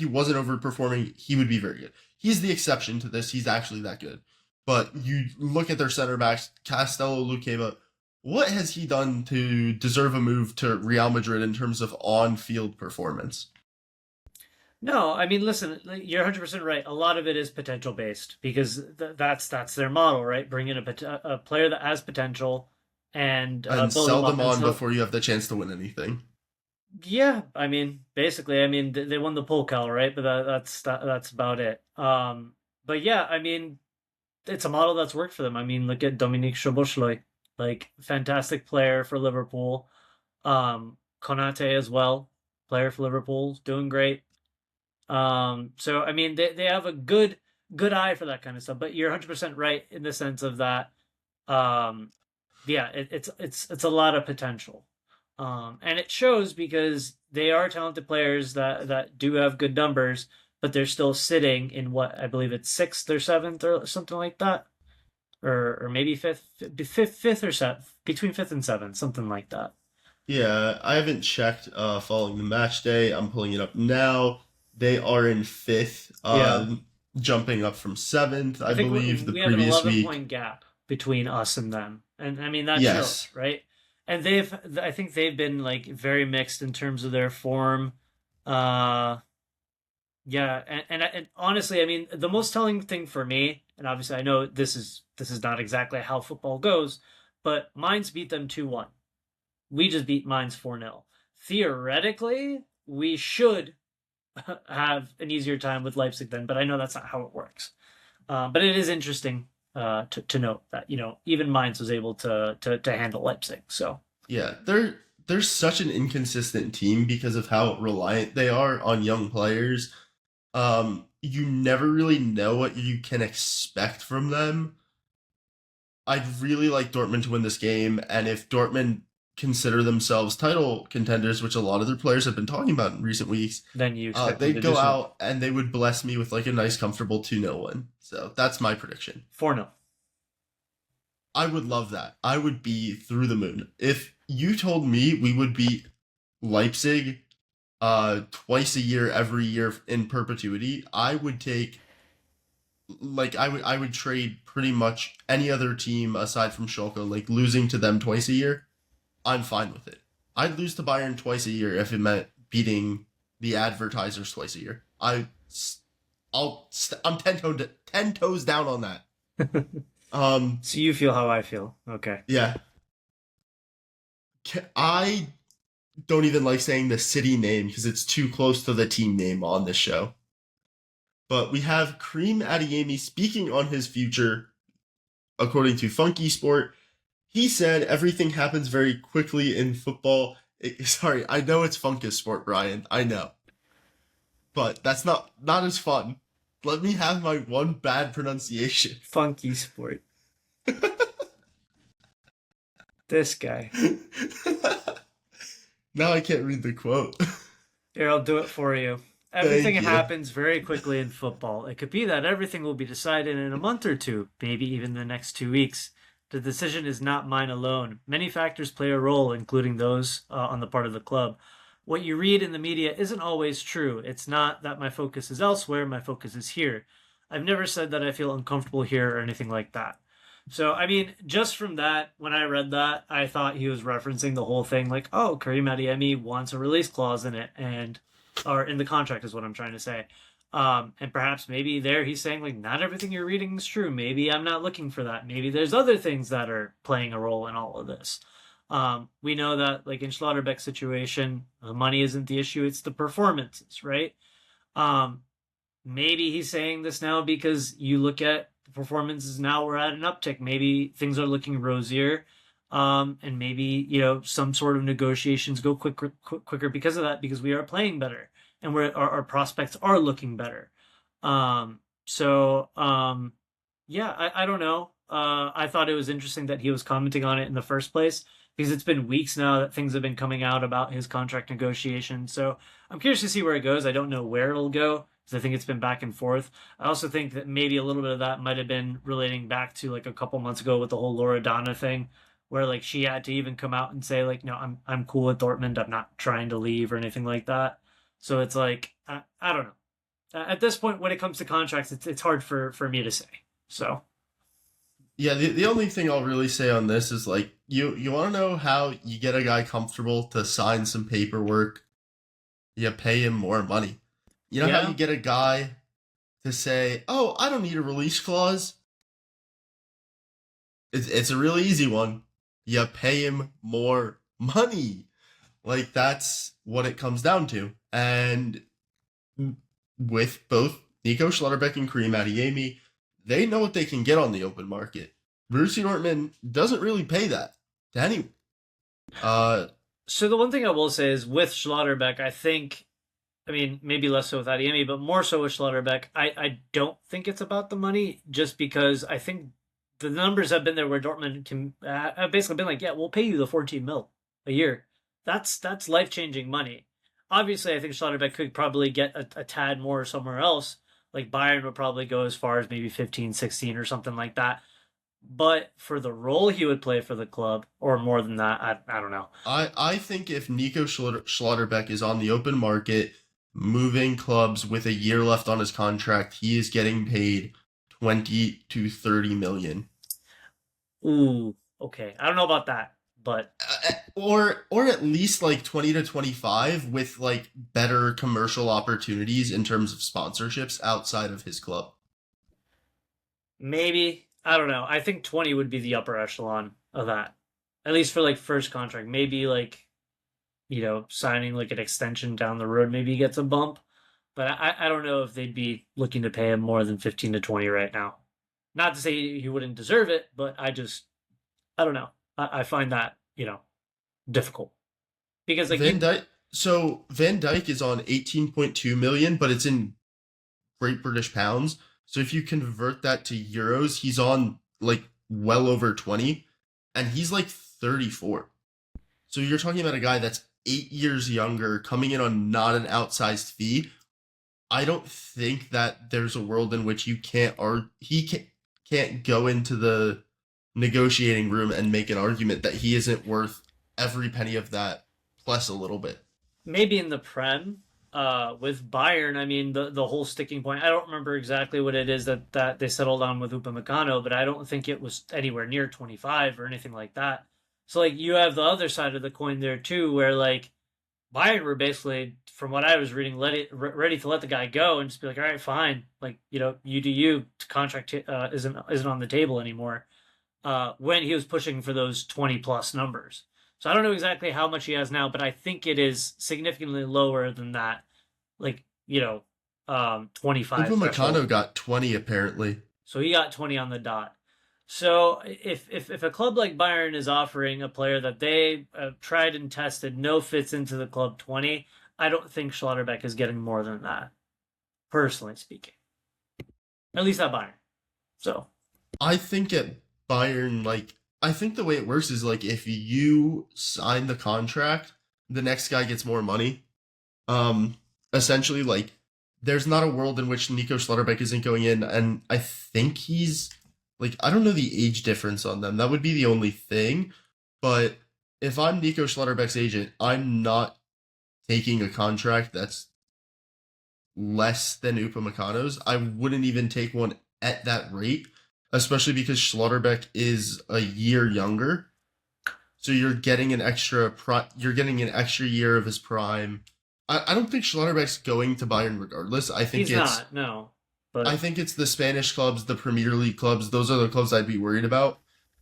wasn't overperforming, he would be very good. He's the exception to this. He's actually that good. But you look at their center backs, Castello, Lukeba, What has he done to deserve a move to Real Madrid in terms of on-field performance? No, I mean, listen, you're 100% right. A lot of it is potential based because that's their model, right? Bring in a player that has potential and And build sell them up. them And on so, before you have the chance to win anything. yeah, I mean, basically, I mean, they won the Pokal, right? But that's about it. But yeah, I mean, it's a model that's worked for them. I mean, look at Dominique Szoboszlai, like fantastic player for Liverpool. Konate as well, player for Liverpool, doing great. So I mean, they have a good eye for that kind of stuff. But you're 100% right in the sense of that. Um, yeah, it's a lot of potential, and it shows because they are talented players that do have good numbers, but they're still sitting in what I believe it's sixth or seventh or something like that, or maybe fifth or seventh, between fifth and seventh, something like that. Yeah, I haven't checked following the match day. I'm pulling it up now. They are in fifth, Yeah, jumping up from seventh, I I think believe, the we have an previous 11 week. point gap between us and them, and I mean that shows, Yes. right? And I think they've been like very mixed in terms of their form. Uh, yeah, and honestly, I mean, the most telling thing for me, and obviously I know this is not exactly how football goes, but Mainz beat them 2-1. We just beat Mainz 4-0. Theoretically, we should have an easier time with Leipzig then, but I know that's not how it works. But it is interesting to note that even Mainz was able to handle Leipzig. So Yeah, they're such an inconsistent team because of how reliant they are on young players. You never really know what you can expect from them. I'd really like Dortmund to win this game, and if Dortmund consider themselves title contenders, which a lot of their players have been talking about in recent weeks, then you expect them they'd to go do so. out and they would bless me with like a nice, comfortable 2-0 win. So that's my prediction. 4-0. I would love that. I would be through the moon. If you told me we would beat Leipzig twice a year, every year in perpetuity, I would take I would trade pretty much any other team aside from Schalke, like losing to them twice a year. I'm fine with it. I'd lose to Bayern twice a year if it meant beating the advertisers twice a year. I'm 10 toes down on that. So you feel how I feel. Okay. Yeah. I don't even like saying the city name because it's too close to the team name on this show. But we have Kareem Adeyemi speaking on his future, according to Funky Sport. He said everything happens very quickly in football. Sorry, I know it's Funkus Sport, Brian. I know. But that's not as fun. Let me have my one bad pronunciation. Funky sport. This guy. Now I can't read the quote. Here, I'll do it for you. Everything Thank you. happens very quickly in football. It could be that everything will be decided in a month or two, maybe even the next 2 weeks. The decision is not mine alone. Many factors play a role, including those on the part of the club. What you read in the media isn't always true. It's not that my focus is elsewhere, my focus is here. I've never said that I feel uncomfortable here or anything like that. So, I mean, just from that, when I read that, I thought he was referencing the whole thing like, oh, Karim Adeyemi wants a release clause in it, or in the contract is what I'm trying to say. And perhaps maybe there he's saying like, not everything you're reading is true. Maybe I'm not looking for that. Maybe there's other things that are playing a role in all of this. We know that like in Schlotterbeck's situation, the money isn't the issue, it's the performances, right? Maybe he's saying this now because you look at the performances now, we're at an uptick. Maybe things are looking rosier. And maybe, some sort of negotiations go quicker because of that, because we are playing better and our prospects are looking better. Yeah, I don't know. I thought it was interesting that he was commenting on it in the first place because it's been weeks now that things have been coming out about his contract negotiation. So I'm curious to see where it goes. I don't know where it'll go because I think it's been back and forth. I also think that maybe a little bit of that might have been relating back to like a couple months ago with the whole Loredana thing, where like she had to even come out and say like, no, I'm cool with Dortmund. I'm not trying to leave or anything like that. So it's like I don't know. At this point, when it comes to contracts, it's hard for me to say. So Yeah, the only thing I'll really say on this is like you want to know how you get a guy comfortable to sign some paperwork. You pay him more money. You know how you Yeah. get a guy to say, "Oh, I don't need a release clause." It's a really easy one. You pay him more money. Like that's what it comes down to. And with both Nico Schlotterbeck and Kareem Adeyemi, they know what they can get on the open market. Borussia Dortmund doesn't really pay that to anyone. Uh, So the one thing I will say is with Schlotterbeck, I think, I mean, maybe less so with Adiemi, but more so with Schlotterbeck, I don't think it's about the money, just because I think the numbers have been there where Dortmund can have basically been like, yeah, we'll pay you the 14 mil a year. That's life changing money. Obviously, I think Schlotterbeck could probably get a tad more somewhere else. Like Bayern would probably go as far as maybe 15, 16 or something like that. But for the role he would play for the club, or more than that, I don't know. I think if Nico Schlotterbeck is on the open market, moving clubs with a year left on his contract, he is getting paid 20 to 30 million. Ooh, okay. I don't know about that, but Or at least like 20 to 25 with like better commercial opportunities in terms of sponsorships outside of his club. maybe I don't know. I think 20 would be the upper echelon of that. At least for like first contract. Maybe like, signing like an extension down the road maybe he gets a bump. But I don't know if they'd be looking to pay him more than 15 to 20 right now. Not to say he wouldn't deserve it, but I don't know. I find that, difficult. Because like Van Dyke so Van Dyke is on 18.2 million, but it's in Great British pounds. So if you convert that to euros, he's on like well over 20 and he's like 34. So you're talking about a guy that's 8 years younger coming in on not an outsized fee. I don't think that there's a world in which you can't can't go into the negotiating room and make an argument that he isn't worth every penny of that plus a little bit. maybe in the Prem, with Bayern, I mean the whole sticking point. I don't remember exactly what it is that they settled on with Upamecano, but I don't think it was anywhere near 25 or anything like that. So like you have the other side of the coin there too, where like Bayern were basically, from what I was reading, ready to let the guy go and just be like, all right, fine, like you do you. Contract isn't on the table anymore. When he was pushing for those 20 plus numbers. So I don't know exactly how much he has now, but I think it is significantly lower than that. Like, 25 Upamecano threshold. got 20 apparently. So he got 20 on the dot. So if a club like Bayern is offering a player that they tried and tested, no fits into the club 20, I don't think Schlotterbeck is getting more than that, personally speaking. At least not Bayern. So I think at Bayern, like, I think the way it works is like if you sign the contract, the next guy gets more money. Um, Essentially, like, there's not a world in which Nico Schlotterbeck isn't going in, and I think he's like, I don't know the age difference on them. That would be the only thing. But if I'm Nico Schlotterbeck's agent, I'm not taking a contract that's less than Upamecano's. I wouldn't even take one at that rate, especially because Schlotterbeck is a year younger. So you're getting you're getting an extra year of his prime. I don't think Schlotterbeck's going to Bayern regardless. he's not, no. But I think it's the Spanish clubs, the Premier League clubs. Those are the clubs I'd be worried about.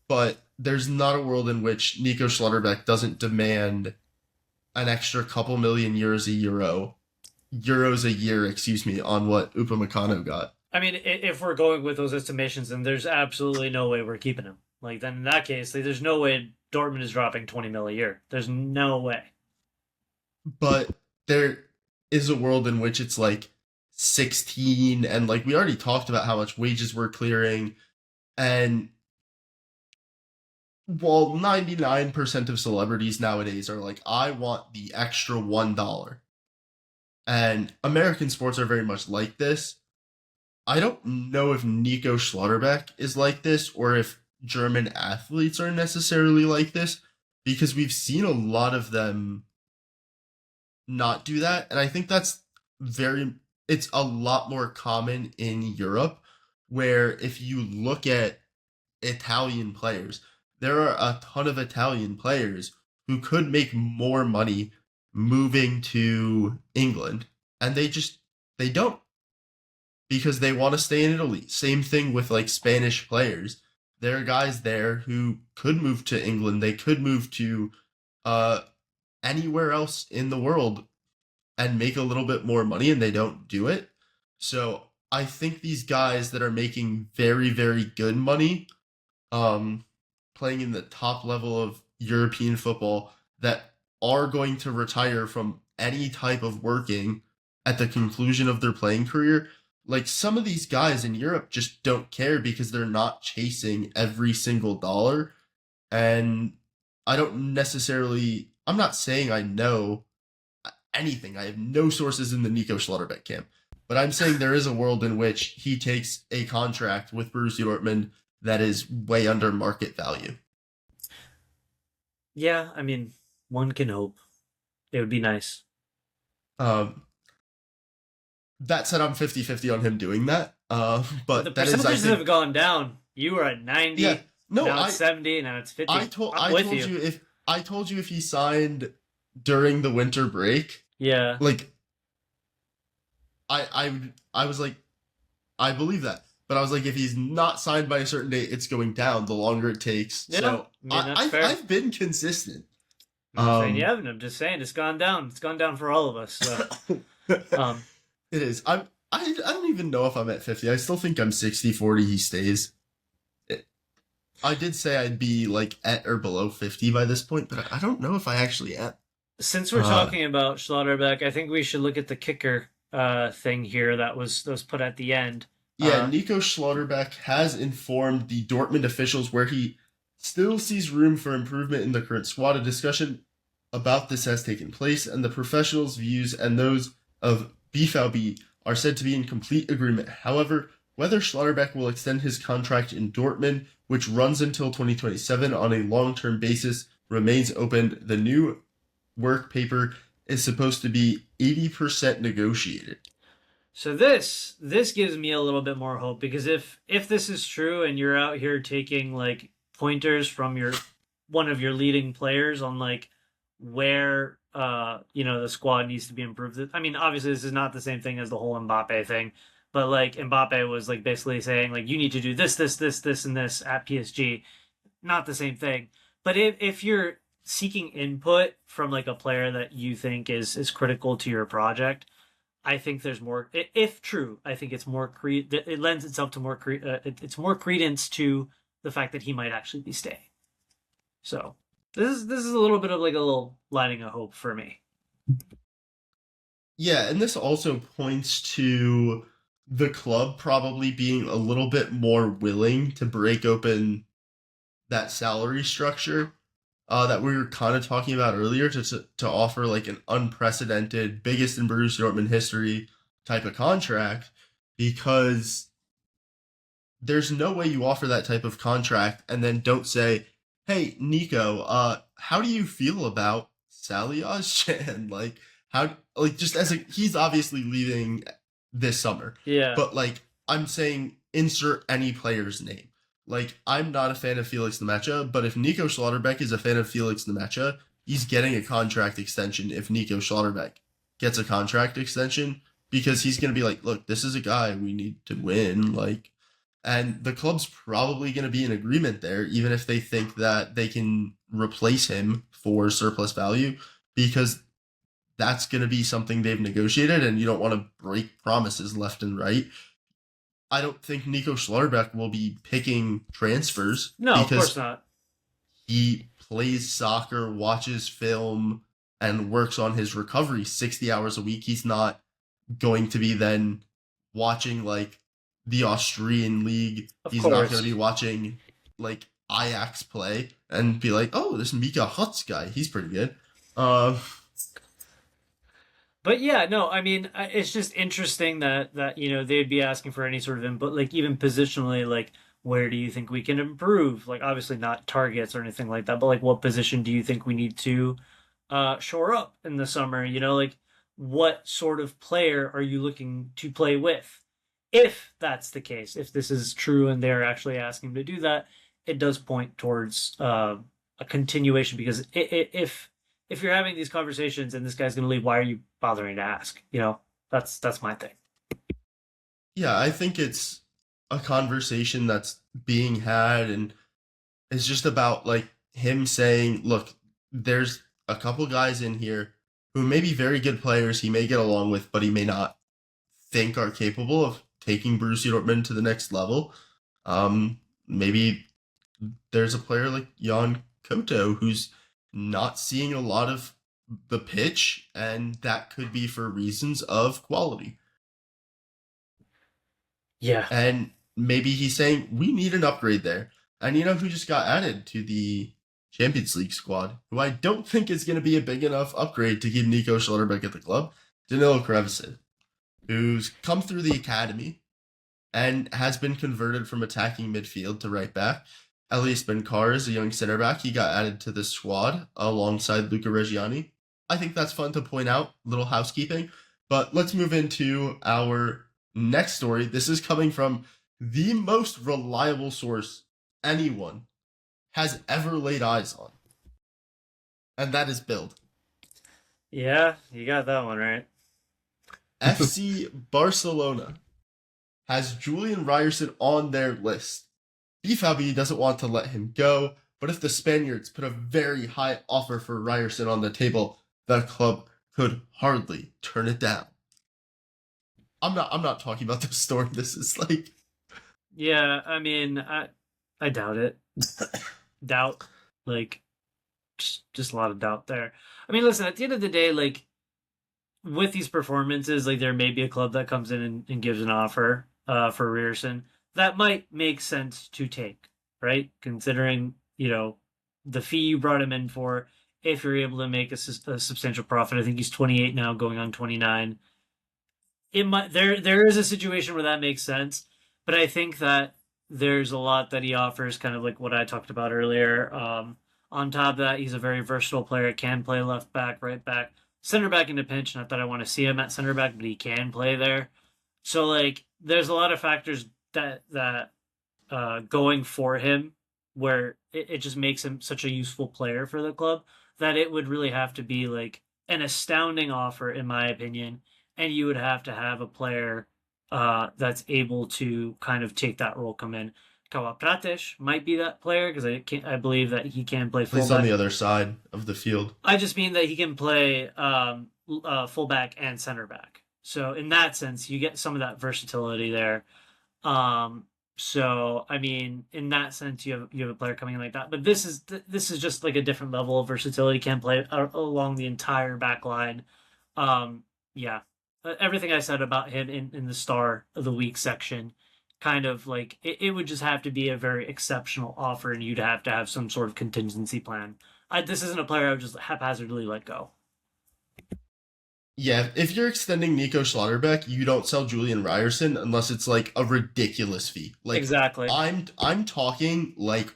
But there's not a world in which Nico Schlotterbeck doesn't demand an extra couple million euros a year, excuse me, on what Upamecano got. I mean, if we're going with those estimations, then there's absolutely no way we're keeping him. Like, then in that case, like, there's no way Dortmund is dropping 20 mil a year. There's no way. But there is a world in which it's like 16, and like we already talked about how much wages we're clearing, and while 99% of celebrities nowadays are like, I want the extra $1, and American sports are very much like this. I don't know if Nico Schlotterbeck is like this or if German athletes are necessarily like this, because we've seen a lot of them not do that. And I think it's a lot more common in Europe, where if you look at Italian players. There are a ton of Italian players who could make more money moving to England, and they don't, because they want to stay in Italy. Same thing with like Spanish players. There are guys there who could move to England. They could move to uh, anywhere else in the world and make a little bit more money, and they don't do it. So I think these guys that are making very, very good money, playing in the top level of European football, that are going to retire from any type of working at the conclusion of their playing career. Like, some of these guys in Europe just don't care because they're not chasing every single dollar. And I'm not saying I know anything. I have no sources in the Nico Schlotterbeck camp. But I'm saying there is a world in which he takes a contract with Borussia Dortmund that is way under market value. Yeah, I mean, one can hope. It would be nice. That said, I'm 50-50 on him doing that. But the that is, I percentages think, have gone down. You were at 90. Yeah, no, now it's 70. Now it's 50. I told you if he signed during the winter break. Yeah. Like, I was like, I believe that. But I was like, if he's not signed by a certain date, it's going down the longer it takes. Yeah, So I mean, that's fair. I've been consistent. I'm not saying you haven't. I'm just saying it's gone down. It's gone down for all of us. So. It is. I don't even know if I'm at 50. I still think I'm 60-40. He stays. I did say I'd be like at or below 50 by this point, but I don't know if I actually am. Since we're talking about Schlotterbeck, I think we should look at the kicker thing here that was put at the end. Yeah, Nico Schlotterbeck has informed the Dortmund officials where he still sees room for improvement in the current squad. A discussion about this has taken place, and the professionals' views and those of BVB are said to be in complete agreement. However, whether Schlotterbeck will extend his contract in Dortmund, which runs until 2027 on a long-term basis, remains open. The new work paper is supposed to be 80% negotiated. So this gives me a little bit more hope, because if this is true and you're out here taking like pointers from one of your leading players on like where the squad needs to be improved. I mean, obviously this is not the same thing as the whole Mbappe thing, but like Mbappe was like basically saying like you need to do this, and this at PSG. Not the same thing. But if you're seeking input from like a player that you think is critical to your project, I think there's more. If true, I think it's more it lends itself to more it's more credence to the fact that he might actually be staying. So this is a little bit of like a little lighting of hope for me. Yeah, and this also points to the club probably being a little bit more willing to break open that salary structure that we were kind of talking about earlier to offer like an unprecedented, biggest in Borussia Dortmund history type of contract, because there's no way you offer that type of contract and then don't say, hey, Nico, how do you feel about Salihamidzic? Like, he's obviously leaving this summer. Yeah. But like, I'm saying insert any player's name. Like, I'm not a fan of Felix Nmecha, but if Nico Schlotterbeck is a fan of Felix Nmecha, he's getting a contract extension if Nico Schlotterbeck gets a contract extension, because he's going to be like, look, this is a guy we need to win. Like, and the club's probably going to be in agreement there, even if they think that they can replace him for surplus value, because that's going to be something they've negotiated, and you don't want to break promises left and right. I don't think Nico Schlotterbeck will be picking transfers. No, of course not. He plays soccer, watches film, and works on his recovery 60 hours a week. He's not going to be then watching like the Austrian league. He's not going to be watching like Ajax play and be like, oh, this Mika Hutz guy, he's pretty good. But yeah, no, I mean, it's just interesting that they'd be asking for any sort of input, like even positionally, like where do you think we can improve? Like obviously not targets or anything like that, but like what position do you think we need to shore up in the summer? Like what sort of player are you looking to play with? If that's the case, if this is true and they're actually asking to do that, it does point towards a continuation, because if you're having these conversations and this guy's going to leave, why are you bothering to ask? That's my thing. Yeah, I think it's a conversation that's being had, and it's just about like him saying, look, there's a couple guys in here who may be very good players he may get along with, but he may not think are capable of taking Borussia Dortmund to the next level. Maybe there's a player like Jan Koto who's not seeing a lot of the pitch, and that could be for reasons of quality. Yeah. And maybe he's saying, we need an upgrade there. And you know who just got added to the Champions League squad, who I don't think is going to be a big enough upgrade to keep Nico Schlotterbeck at the club? Danilo Krevsin, who's come through the academy and has been converted from attacking midfield to right back. Elias Benkar is a young center back. He got added to the squad alongside Luca Reggiani. I think that's fun to point out, little housekeeping. But let's move into our next story. This is coming from the most reliable source anyone has ever laid eyes on. And that is Bild. Yeah, you got that one right. FC Barcelona has Julian Ryerson on their list. BVB doesn't want to let him go, but if the Spaniards put a very high offer for Ryerson on the table, the club could hardly turn it down. I'm not talking about the storm. This is like, Yeah, I mean, I doubt it. Doubt, like, just a lot of doubt there. I mean, listen, at the end of the day, like, with these performances, like, there may be a club that comes in and gives an offer for Ryerson that might make sense to take, right? Considering, the fee you brought him in for, if you're able to make a substantial profit. I think he's 28 now, going on 29. There is a situation where that makes sense, but I think that there's a lot that he offers, kind of like what I talked about earlier. On top of that, he's a very versatile player, can play left back, right back, center back in a pinch. Not that I want to see him at center back, but he can play there. So, like, there's a lot of factors that going for him, where it just makes him such a useful player for the club, that it would really have to be like an astounding offer, in my opinion, and you would have to have a player that's able to kind of take that role, come in. Kawa Prates might be that player, because I believe that he can play fullback. He's on the other side of the field. I just mean that he can play fullback and center back. So in that sense, you get some of that versatility there. So I mean, in that sense, you have a player coming in like that. But this is just like a different level of versatility. Can play along the entire back line. Yeah, everything I said about him in the Star of the Week section, kind of like it would just have to be a very exceptional offer, and you'd have to have some sort of contingency plan. This isn't a player I would just haphazardly let go. Yeah, if you're extending Nico Schlotterbeck, you don't sell Julian Ryerson unless it's like a ridiculous fee. Like, exactly. I'm talking like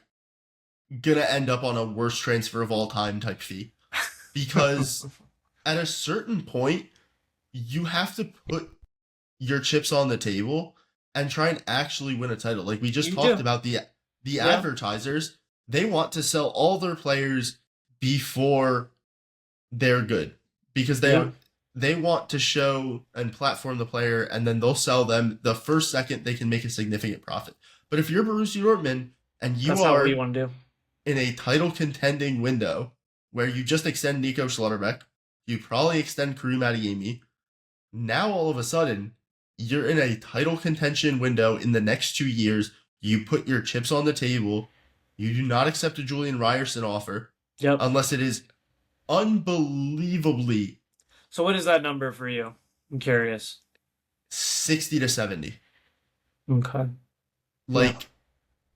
gonna end up on a worst transfer of all time type fee, because at a certain point you have to put your chips on the table and try and actually win a title. Like we just talked about the advertisers, they want to sell all their players before they're good, because they want to show and platform the player, and then they'll sell them the first second they can make a significant profit. But if you're Borussia Dortmund and you That's are not what you want to do in a title contending window where you just extend Nico Schlotterbeck, you probably extend Karim Adeyemi, now all of a sudden you're in a title contention window in the next 2 years. You put your chips on the table. You do not accept a Julian Ryerson offer unless it is unbelievably. So what is that number for you? I'm curious. 60 to 70. Okay. Like,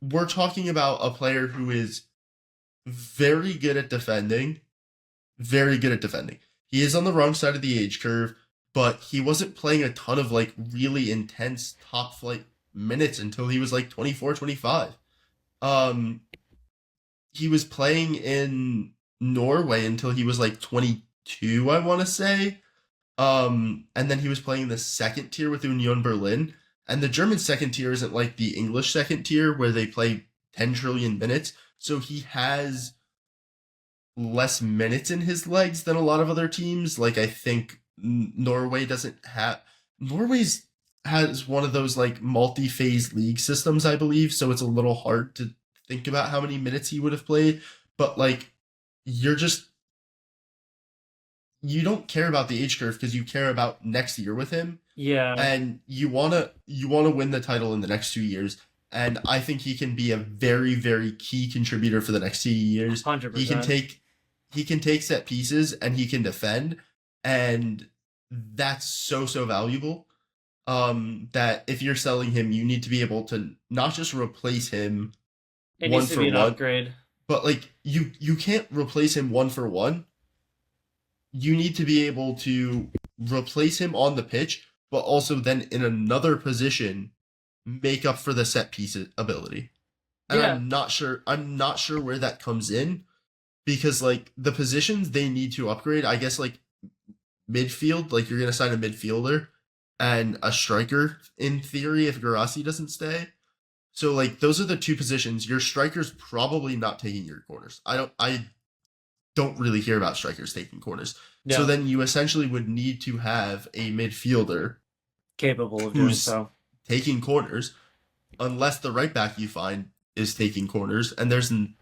we're talking about a player who is very good at defending. Very good at defending. He is on the wrong side of the age curve, but he wasn't playing a ton of, like, really intense top flight minutes until he was, like, 24, 25. He was playing in Norway until he was, like, 22, I want to say. And then he was playing the second tier with Union Berlin. And the German second tier isn't like the English second tier where they play 10 trillion minutes, so he has less minutes in his legs than a lot of other teams. Like, I think Norway doesn't have. Norway's has one of those like multi-phase league systems, I believe, so it's a little hard to think about how many minutes he would have played. But like, you don't care about the age curve because you care about next year with him. Yeah. And you wanna win the title in the next 2 years. And I think he can be a very, very key contributor for the next 2 years. 100%. He can take set pieces and he can defend, and that's so valuable. That if you're selling him, you need to be able to not just replace him It one needs to for be an one, upgrade. but like you can't replace him one for one. You need to be able to replace him on the pitch, but also then in another position make up for the set piece ability. And Yeah. I'm not sure where that comes in, because like the positions they need to upgrade, I guess like midfield, like you're gonna sign a midfielder and a striker in theory if Garassi doesn't stay. So like those are the two positions. Your striker's probably not taking your corners. I don't really hear about strikers taking corners. Yeah. So then you essentially would need to have a midfielder Capable of doing who's so. taking corners, unless the right back you find is taking corners, and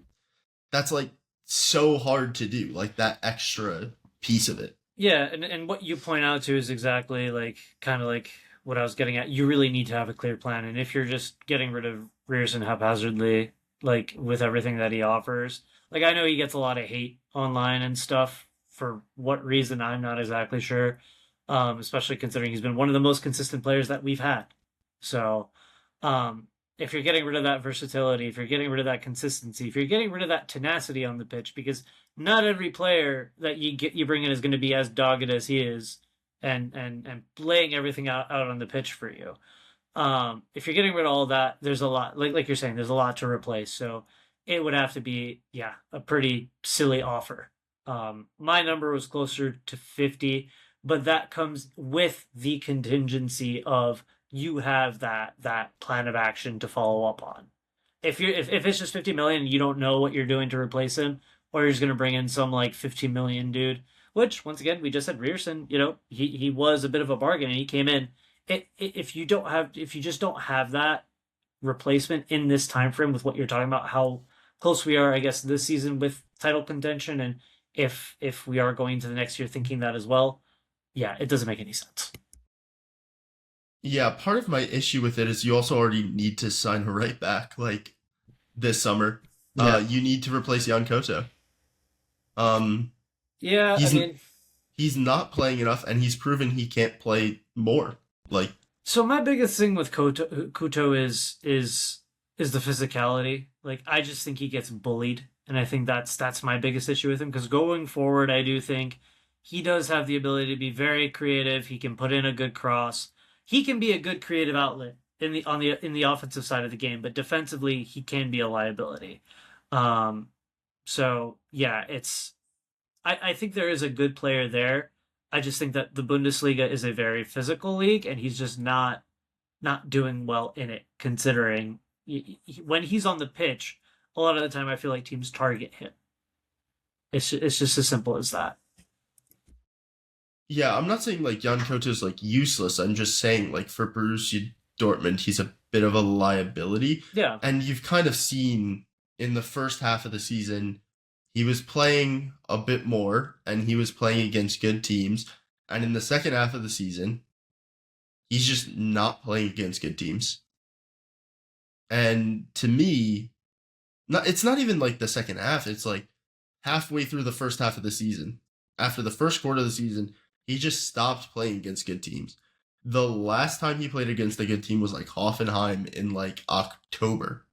that's like so hard to do, like that extra piece of it. Yeah, and what you point out to is exactly like kind of like what I was getting at. You really need to have a clear plan, and if you're just getting rid of Ryerson haphazardly, like with everything that he offers, like I know he gets a lot of hate online and stuff. For what reason, I'm not exactly sure. Especially considering he's been one of the most consistent players that we've had. So, if you're getting rid of that versatility, if you're getting rid of that consistency, if you're getting rid of that tenacity on the pitch, because not every player that you bring in is going to be as dogged as he is, and laying everything out on the pitch for you. If you're getting rid of all that, there's a lot, like you're saying, there's a lot to replace. So it would have to be, a pretty silly offer. My number was closer to 50, but that comes with the contingency of you have that plan of action to follow up on. If it's just 50 million, you don't know what you're doing to replace him, or you're just going to bring in some like 15 million dude, which once again, we just said Ryerson, he was a bit of a bargain and he came in. If you just don't have that replacement in this time frame with what you're talking about, how close we are, I guess, this season with title contention, and if we are going to the next year thinking that as well, it doesn't make any sense. Yeah, part of my issue with it is you also already need to sign a right back like this summer. Yeah. You need to replace Jan Koto. Yeah, he's not playing enough, and he's proven he can't play more. Like, so my biggest thing with Kuto is the physicality. Like, I just think he gets bullied, and I think that's my biggest issue with him. Because going forward, I do think he does have the ability to be very creative. He can put in a good cross. He can be a good creative outlet in the offensive side of the game, but defensively, he can be a liability. So yeah, I think there is a good player there. I just think that the Bundesliga is a very physical league, and he's just not doing well in it, considering when he's on the pitch, a lot of the time I feel like teams target him. It's just as simple as that. yeah, I'm not saying like Jan Koto's like useless. I'm just saying like for Borussia Dortmund, he's a bit of a liability. Yeah. And you've kind of seen in the first half of the season, he was playing a bit more, and he was playing against good teams. And in the second half of the season, he's just not playing against good teams. And to me, it's not even like the second half. It's like halfway through the first half of the season. After the first quarter of the season, he just stopped playing against good teams. The last time he played against a good team was like Hoffenheim in like October.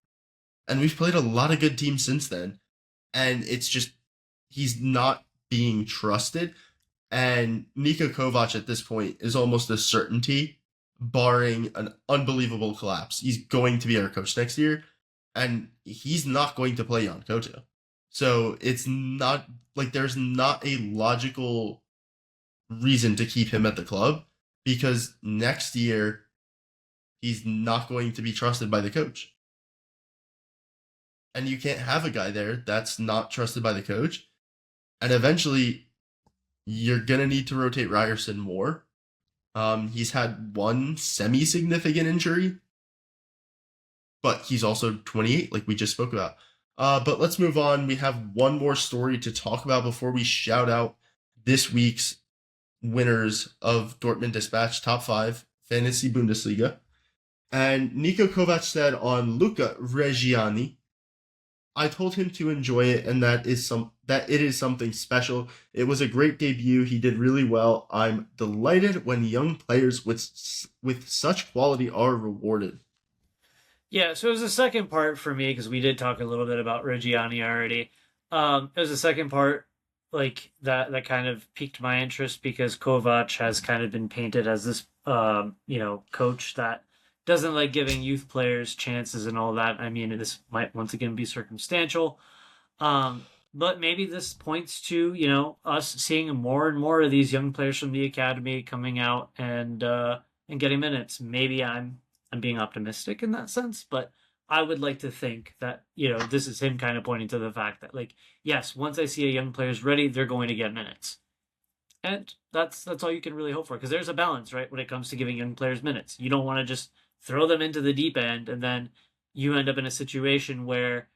And we've played a lot of good teams since then. And it's just, he's not being trusted. And Niko Kovac at this point is almost a certainty, barring an unbelievable collapse. He's going to be our coach next year, and he's not going to play Jan Koto. So it's not, like, there's not a logical reason to keep him at the club, because next year, he's not going to be trusted by the coach. and you can't have a guy there that's not trusted by the coach. And eventually, you're going to need to rotate Ryerson more. He's had one semi-significant injury, but he's also 28, like we just spoke about. But let's move on. We have one more story to talk about before we shout out this week's winners of Dortmund Dispatch Top 5 Fantasy Bundesliga. And Niko Kovac said on Luca Reggiani, I told him to enjoy it and that it is something special. It was a great debut. He did really well. I'm delighted when young players with such quality are rewarded. Yeah, so it was the second part for me because we did talk a little bit about Reggiani already. It was the second part like that kind of piqued my interest because Kovac has kind of been painted as this coach that doesn't like giving youth players chances and all that. I mean, this might once again be circumstantial. But maybe this points to, us seeing more and more of these young players from the academy coming out and getting minutes. Maybe I'm being optimistic in that sense, but I would like to think that, this is him kind of pointing to the fact that, like, yes, once I see a young player's ready, they're going to get minutes. And that's all you can really hope for, because there's a balance, right, when it comes to giving young players minutes. You don't want to just throw them into the deep end and then you end up in a situation where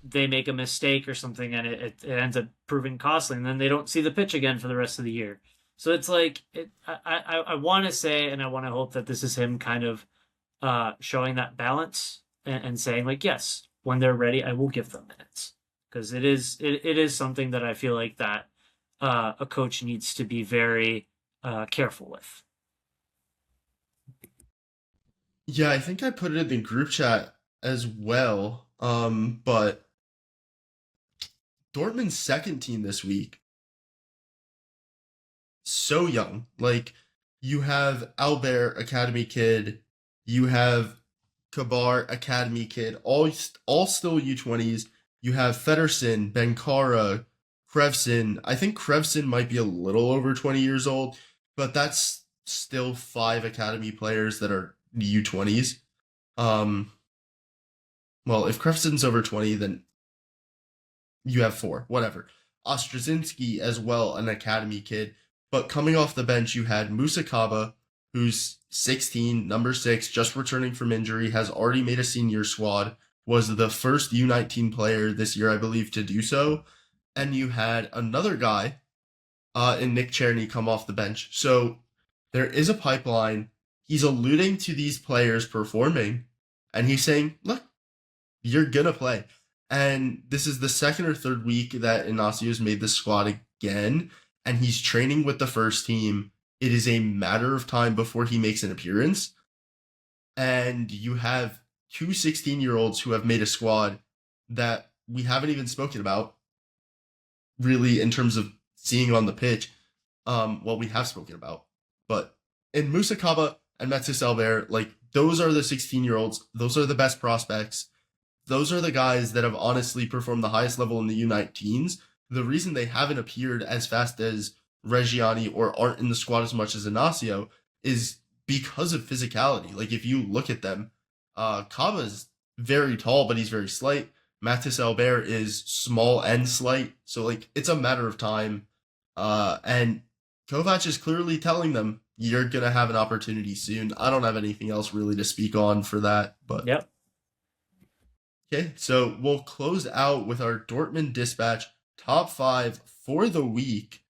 they make a mistake or something and it ends up proving costly, and then they don't see the pitch again for the rest of the year. So it's like, I want to say, and I want to hope that this is him kind of showing that balance and saying, like, yes, when they're ready, I will give them minutes. Because it is something that I feel like that a coach needs to be very careful with. Yeah, I think I put it in the group chat as well. But Dortmund's second team this week, so young. Like, you have Albert, Academy kid. You have Kabar, Academy kid. All still U20s. You have Feddersen, Benkara, Krevson. I think Krevson might be a little over 20 years old, but that's still 5 Academy players that are U20s. Well, if Krevson's over 20, then you have 4. Whatever. Ostrazinski as well, an Academy kid. But coming off the bench, you had Musa Kaba, who's 16, number 6, just returning from injury, has already made a senior squad, was the first U19 player this year, I believe, to do so. And you had another guy in Nick Czerny come off the bench. So there is a pipeline. He's alluding to these players performing, and he's saying, look, you're going to play. And this is the second or third week that Inacio's made the squad again, and he's training with the first team. It is a matter of time before he makes an appearance. And you have 2 16-year-olds who have made a squad that we haven't even spoken about, really, in terms of seeing on the pitch. We have spoken about. But in Musa Kaba and Metsis Albert, like, those are the 16-year-olds. Those are the best prospects. Those are the guys that have honestly performed the highest level in the U19s. The reason they haven't appeared as fast as Reggiani or aren't in the squad as much as Inacio is because of physicality. Like, if you look at them, Kaba's very tall, but he's very slight. Mathis Albert is small and slight. So, like, it's a matter of time. And Kovac is clearly telling them, you're going to have an opportunity soon. I don't have anything else really to speak on for that. But Yep. Okay, so we'll close out with our Dortmund Dispatch top 5 for the week.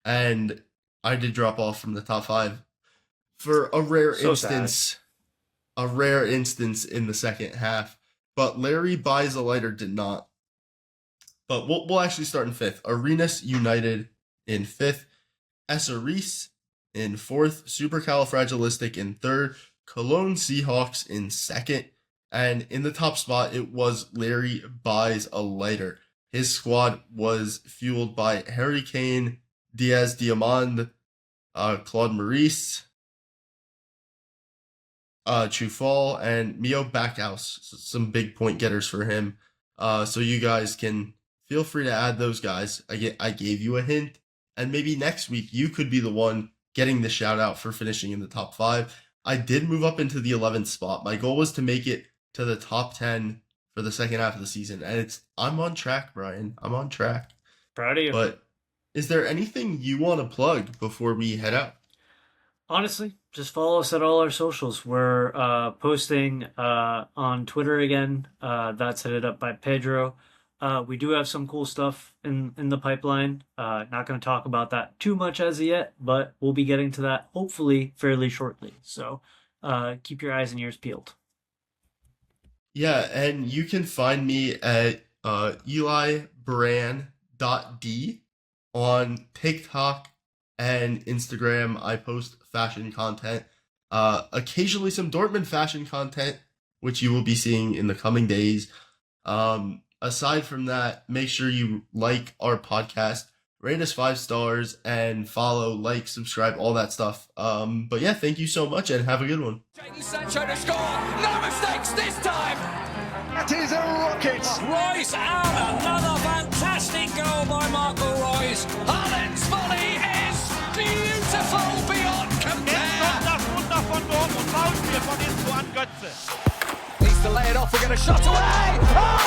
And I did drop off from the top 5 for a rare instance in the second half. But Larry Buys a Lighter did not. But we'll actually start in 5th. Arenas United in 5th. Esseris in 4th. Supercalifragilistic in 3rd. Cologne Seahawks in 2nd. And in the top spot, it was Larry Buys a Lighter. His squad was fueled by Harry Kane, Diaz Diamond, Claude Maurice, Chufal, and Mio Backhouse. Some big point getters for him. So you guys can feel free to add those guys. I gave you a hint. And maybe next week you could be the one getting the shout out for finishing in the top 5. I did move up into the 11th spot. My goal was to make it to the top 10 for the second half of the season. And I'm on track, Brian. I'm on track. Proud of you. But is there anything you want to plug before we head out? Honestly, just follow us at all our socials. We're posting on Twitter again. That's headed up by Pedro. We do have some cool stuff in the pipeline. Not going to talk about that too much as of yet, but we'll be getting to that hopefully fairly shortly. So keep your eyes and ears peeled. Yeah, and you can find me at elibrand.d on TikTok and Instagram. I post fashion content, occasionally some Dortmund fashion content, which you will be seeing in the coming days. Aside from that, make sure you like our podcast, rate us 5 stars, and follow, like, subscribe, all that stuff. But yeah, thank you so much, and have a good one. Jadon Sancho to score. No mistakes this time. That is a rocket. Royce and another fantastic goal by Marco Royce. Haaland's volley is beautiful beyond Jetzt compare. kommt das Wunder von Dortmund. Foulspiel von Inzo an Götze. Needs to lay it off. We're going to shot away. Oh!